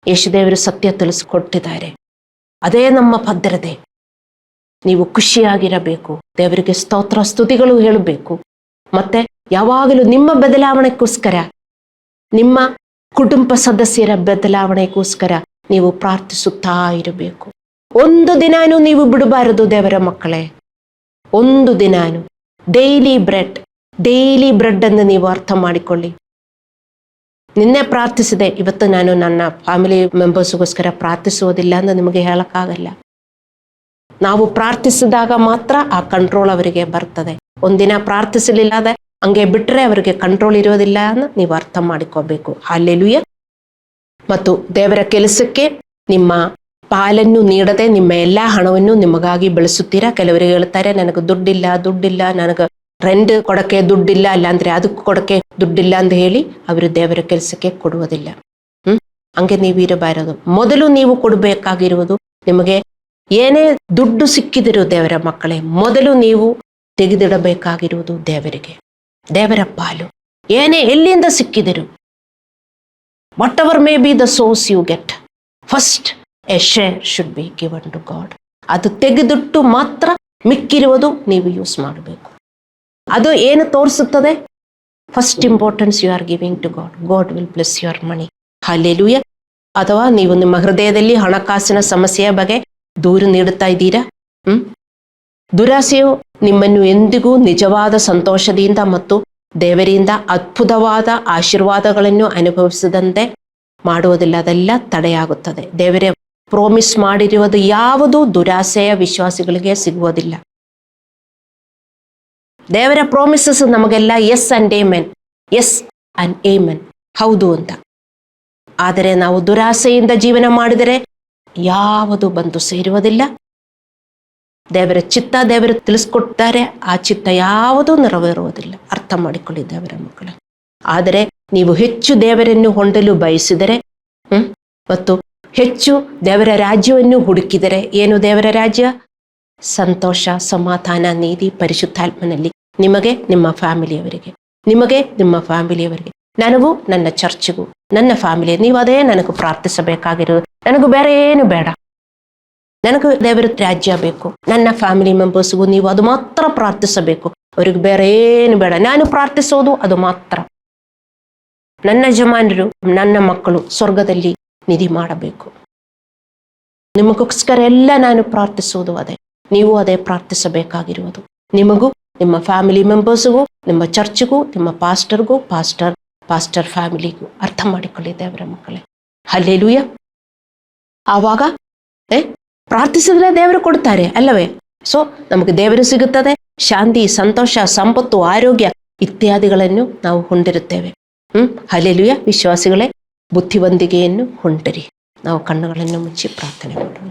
ಯೇಸುದೇವರು ಸತ್ಯ ತಿಳಿಸಿಕೊಟ್ಟಿದ್ದಾರೆ. ಅದೇ ನಮ್ಮ ಭದ್ರತೆ. ನೀವು ಖುಷಿಯಾಗಿರಬೇಕು, ದೇವರಿಗೆ ಸ್ತೋತ್ರ ಸ್ತುತಿಗಳು ಹೇಳಬೇಕು. ಮತ್ತೆ ಯಾವಾಗಲೂ ನಿಮ್ಮ ಬದಲಾವಣೆಗೋಸ್ಕರ, ನಿಮ್ಮ ಕುಟುಂಬ ಸದಸ್ಯರ ಬದಲಾವಣೆಗೋಸ್ಕರ ನೀವು ಪ್ರಾರ್ಥಿಸುತ್ತಾ ಇರಬೇಕು. ಒಂದು ದಿನಾನು ನೀವು ಬಿಡಬಾರದು ದೇವರ ಮಕ್ಕಳೇ. ಒಂದು ದಿನಾನು ಡೈಲಿ ಬ್ರೆಡ್ ಅನ್ನು ನೀವು ಅರ್ಥ ಮಾಡಿಕೊಳ್ಳಿ. ನಿನ್ನೆ ಪ್ರಾರ್ಥಿಸಿದೆ, ಇವತ್ತು ನಾನು ನನ್ನ ಫ್ಯಾಮಿಲಿ ಮೆಂಬರ್ಸ್ಗೋಸ್ಕರ ಪ್ರಾರ್ಥಿಸುವುದಿಲ್ಲ ಅಂತ ನಿಮಗೆ ಹೇಳಕ್ಕಾಗಲ್ಲ. ನಾವು ಪ್ರಾರ್ಥಿಸಿದಾಗ ಮಾತ್ರ ಆ ಕಂಟ್ರೋಲ್ ಅವರಿಗೆ ಬರ್ತದೆ. ಒಂದಿನ ಪ್ರಾರ್ಥಿಸಲಿಲ್ಲದೆ ಹಂಗೆ ಬಿಟ್ರೆ ಅವರಿಗೆ ಕಂಟ್ರೋಲ್ ಇರೋದಿಲ್ಲ ಅಂತ ನೀವು ಅರ್ಥ ಮಾಡಿಕೋಬೇಕು. ಹಲ್ಲೆಲೂಯಾ. ಮತ್ತು ದೇವರ ಕೆಲಸಕ್ಕೆ ನಿಮ್ಮ ಪಾಲನ್ನು ನೀಡದೆ ನಿಮ್ಮ ಎಲ್ಲಾ ಹಣವನ್ನು ನಿಮಗಾಗಿ ಬೆಳೆಸುತ್ತೀರಾ. ಕೆಲವರಿಗೆ ಹೇಳ್ತಾರೆ, ನನಗೆ ದುಡ್ಡಿಲ್ಲ, ನನಗೆ ರೆಂಟ್ ಕೊಡಕ್ಕೆ ದುಡ್ಡಿಲ್ಲ, ಇಲ್ಲಾಂದ್ರೆ ಅದಕ್ಕೆ ಕೊಡಕ್ಕೆ ದುಡ್ಡಿಲ್ಲ ಅಂತ ಹೇಳಿ ಅವರು ದೇವರ ಕೆಲಸಕ್ಕೆ ಕೊಡುವುದಿಲ್ಲ. ಹಂಗೆ ನೀವು ಇರಬಾರದು. ಮೊದಲು ನೀವು ಕೊಡಬೇಕಾಗಿರುವುದು, ನಿಮಗೆ ಏನೇ ದುಡ್ಡು ಸಿಕ್ಕಿದಿರು ದೇವರ ಮಕ್ಕಳೇ, ಮೊದಲು ನೀವು ತೆಗೆದಿಡಬೇಕಾಗಿರುವುದು ದೇವರಿಗೆ, ದೇವರ ಪಾಲು. ಏನೇ ಎಲ್ಲಿಂದ ಸಿಕ್ಕಿದಿರು, whatever may be the source you get, first a share should be given to God. ಅದು ತೆಗೆದಿಟ್ಟು ಮಾತ್ರ ಮಿಕ್ಕಿರುವುದು ನೀವು ಯೂಸ್ ಮಾಡಬೇಕು. ಅದು ಏನು ತೋರಿಸುತ್ತದೆ? First importance you are giving to God. God will bless your money. Hallelujah. ಅಥವಾ ನೀವು ನಿಮ್ಮ ಹೃದಯದಲ್ಲಿ ಹಣಕಾಸಿನ ಸಮಸ್ಯೆಯ ಬಗ್ಗೆ ದೂರು ನೀಡುತ್ತಾ ಇದ್ದೀರಾ. ದುರಾಸೆಯು ನಿಮ್ಮನ್ನು ಎಂದಿಗೂ ನಿಜವಾದ ಸಂತೋಷದಿಂದ ಮತ್ತು ದೇವರಿಂದ ಅದ್ಭುತವಾದ ಆಶೀರ್ವಾದಗಳನ್ನು ಅನುಭವಿಸದಂತೆ ಮಾಡುವುದಿಲ್ಲ. ಅದೆಲ್ಲ ತಡೆಯಾಗುತ್ತದೆ. ದೇವರೇ ಪ್ರಾಮಿಸ್ ಮಾಡಿರುವುದು ಯಾವುದೂ ದುರಾಸೆಯ ವಿಶ್ವಾಸಿಗಳಿಗೆ ಸಿಗುವುದಿಲ್ಲ. ದೇವರ ಪ್ರಾಮಿಸಸ್ ನಮಗೆಲ್ಲ yes and amen, yes and amen, ಹೌದು ಅಂತ. ಆದರೆ ನಾವು ದುರಾಸೆಯಿಂದ ಜೀವನ ಮಾಡಿದರೆ ಯಾವುದು ಬಂದು ಸೇರುವುದಿಲ್ಲ. ದೇವರ ಚಿತ್ತ ದೇವರು ತಿಳಿಸ್ಕೊಡ್ತಾರೆ, ಆ ಚಿತ್ತ ಯಾವುದೂ ನೆರವೇರುವುದಿಲ್ಲ. ಅರ್ಥ ಮಾಡಿಕೊಳ್ಳಿ ದೇವರ ಮಕ್ಕಳು. ಆದರೆ ನೀವು ಹೆಚ್ಚು ದೇವರನ್ನು ಹೊಂದಲು ಬಯಸಿದರೆ ಮತ್ತು ಹೆಚ್ಚು ದೇವರ ರಾಜ್ಯವನ್ನು ಹುಡುಕಿದರೆ, ಏನು ದೇವರ ರಾಜ್ಯ? ಸಂತೋಷ, ಸಮಾಧಾನ, ನೀತಿ, ಪರಿಶುದ್ಧಾತ್ಮನಲ್ಲಿ ನಿಮಗೆ, ನಿಮ್ಮ ಫ್ಯಾಮಿಲಿಯವರಿಗೆ, ನಿಮಗೆ, ನಿಮ್ಮ ಫ್ಯಾಮಿಲಿಯವರಿಗೆ, ನನಗೂ, ನನ್ನ ಚರ್ಚ್ಗೂ, ನನ್ನ ಫ್ಯಾಮಿಲಿ, ನೀವು ಅದೇ ನನಗೂ ಪ್ರಾರ್ಥಿಸಬೇಕಾಗಿರೋದು. ನನಗೂ ಬೇರೆ ಏನು ಬೇಡ. ನನಗೂ ದೇವರ ರಾಜ್ಯ ಬೇಕು. ನನ್ನ ಫ್ಯಾಮಿಲಿ ಮೆಂಬರ್ಸ್ಗೂ ನೀವು ಅದು ಮಾತ್ರ ಪ್ರಾರ್ಥಿಸಬೇಕು. ಅವ್ರಿಗೆ ಬೇರೆ ಏನು ಬೇಡ. ನಾನು ಪ್ರಾರ್ಥಿಸೋದು ಅದು ಮಾತ್ರ. ನನ್ನ ಯಜಮಾನರು, ನನ್ನ ಮಕ್ಕಳು ಸ್ವರ್ಗದಲ್ಲಿ ನಿಧಿ ಮಾಡಬೇಕು. ನಿಮಗೋಸ್ಕರ ಎಲ್ಲ ನಾನು ಪ್ರಾರ್ಥಿಸೋದು ಅದೇ. ನೀವು ಅದೇ ಪ್ರಾರ್ಥಿಸಬೇಕಾಗಿರುವುದು. ನಿಮಗೂ, ನಿಮ್ಮ ಫ್ಯಾಮಿಲಿ ಮೆಂಬರ್ಸ್ಗೂ, ನಿಮ್ಮ ಚರ್ಚ್ಗೂ, ನಿಮ್ಮ ಪಾಸ್ಟರ್ಗೂ, ಪಾಸ್ಟರ್ ಫ್ಯಾಮಿಲಿಗೂ. ಅರ್ಥ ಮಾಡಿಕೊಳ್ಳಿ ದೇವರ ಮಕ್ಕಳೇ. ಹಲ್ಲೆಲೂಯಾ. ಆವಾಗ ಪ್ರಾರ್ಥಿಸಿದ್ರೆ ದೇವರು ಕೊಡ್ತಾರೆ ಅಲ್ಲವೇ? ಸೊ ನಮಗೆ ದೇವರು ಸಿಗುತ್ತದೆ. ಶಾಂತಿ, ಸಂತೋಷ, ಸಂಪತ್ತು, ಆರೋಗ್ಯ ಇತ್ಯಾದಿಗಳನ್ನು ನಾವು ಹೊಂದಿರುತ್ತೇವೆ. ಹಲ್ಲೆಲೂಯಾ. ವಿಶ್ವಾಸಿಗಳೇ, ಬುದ್ಧಿವಂತಿಕೆಯನ್ನು ಹೊಂದಿರಿ. ನಾವು ಕಣ್ಣುಗಳನ್ನು ಮುಚ್ಚಿ ಪ್ರಾರ್ಥನೆ ಮಾಡೋಣ.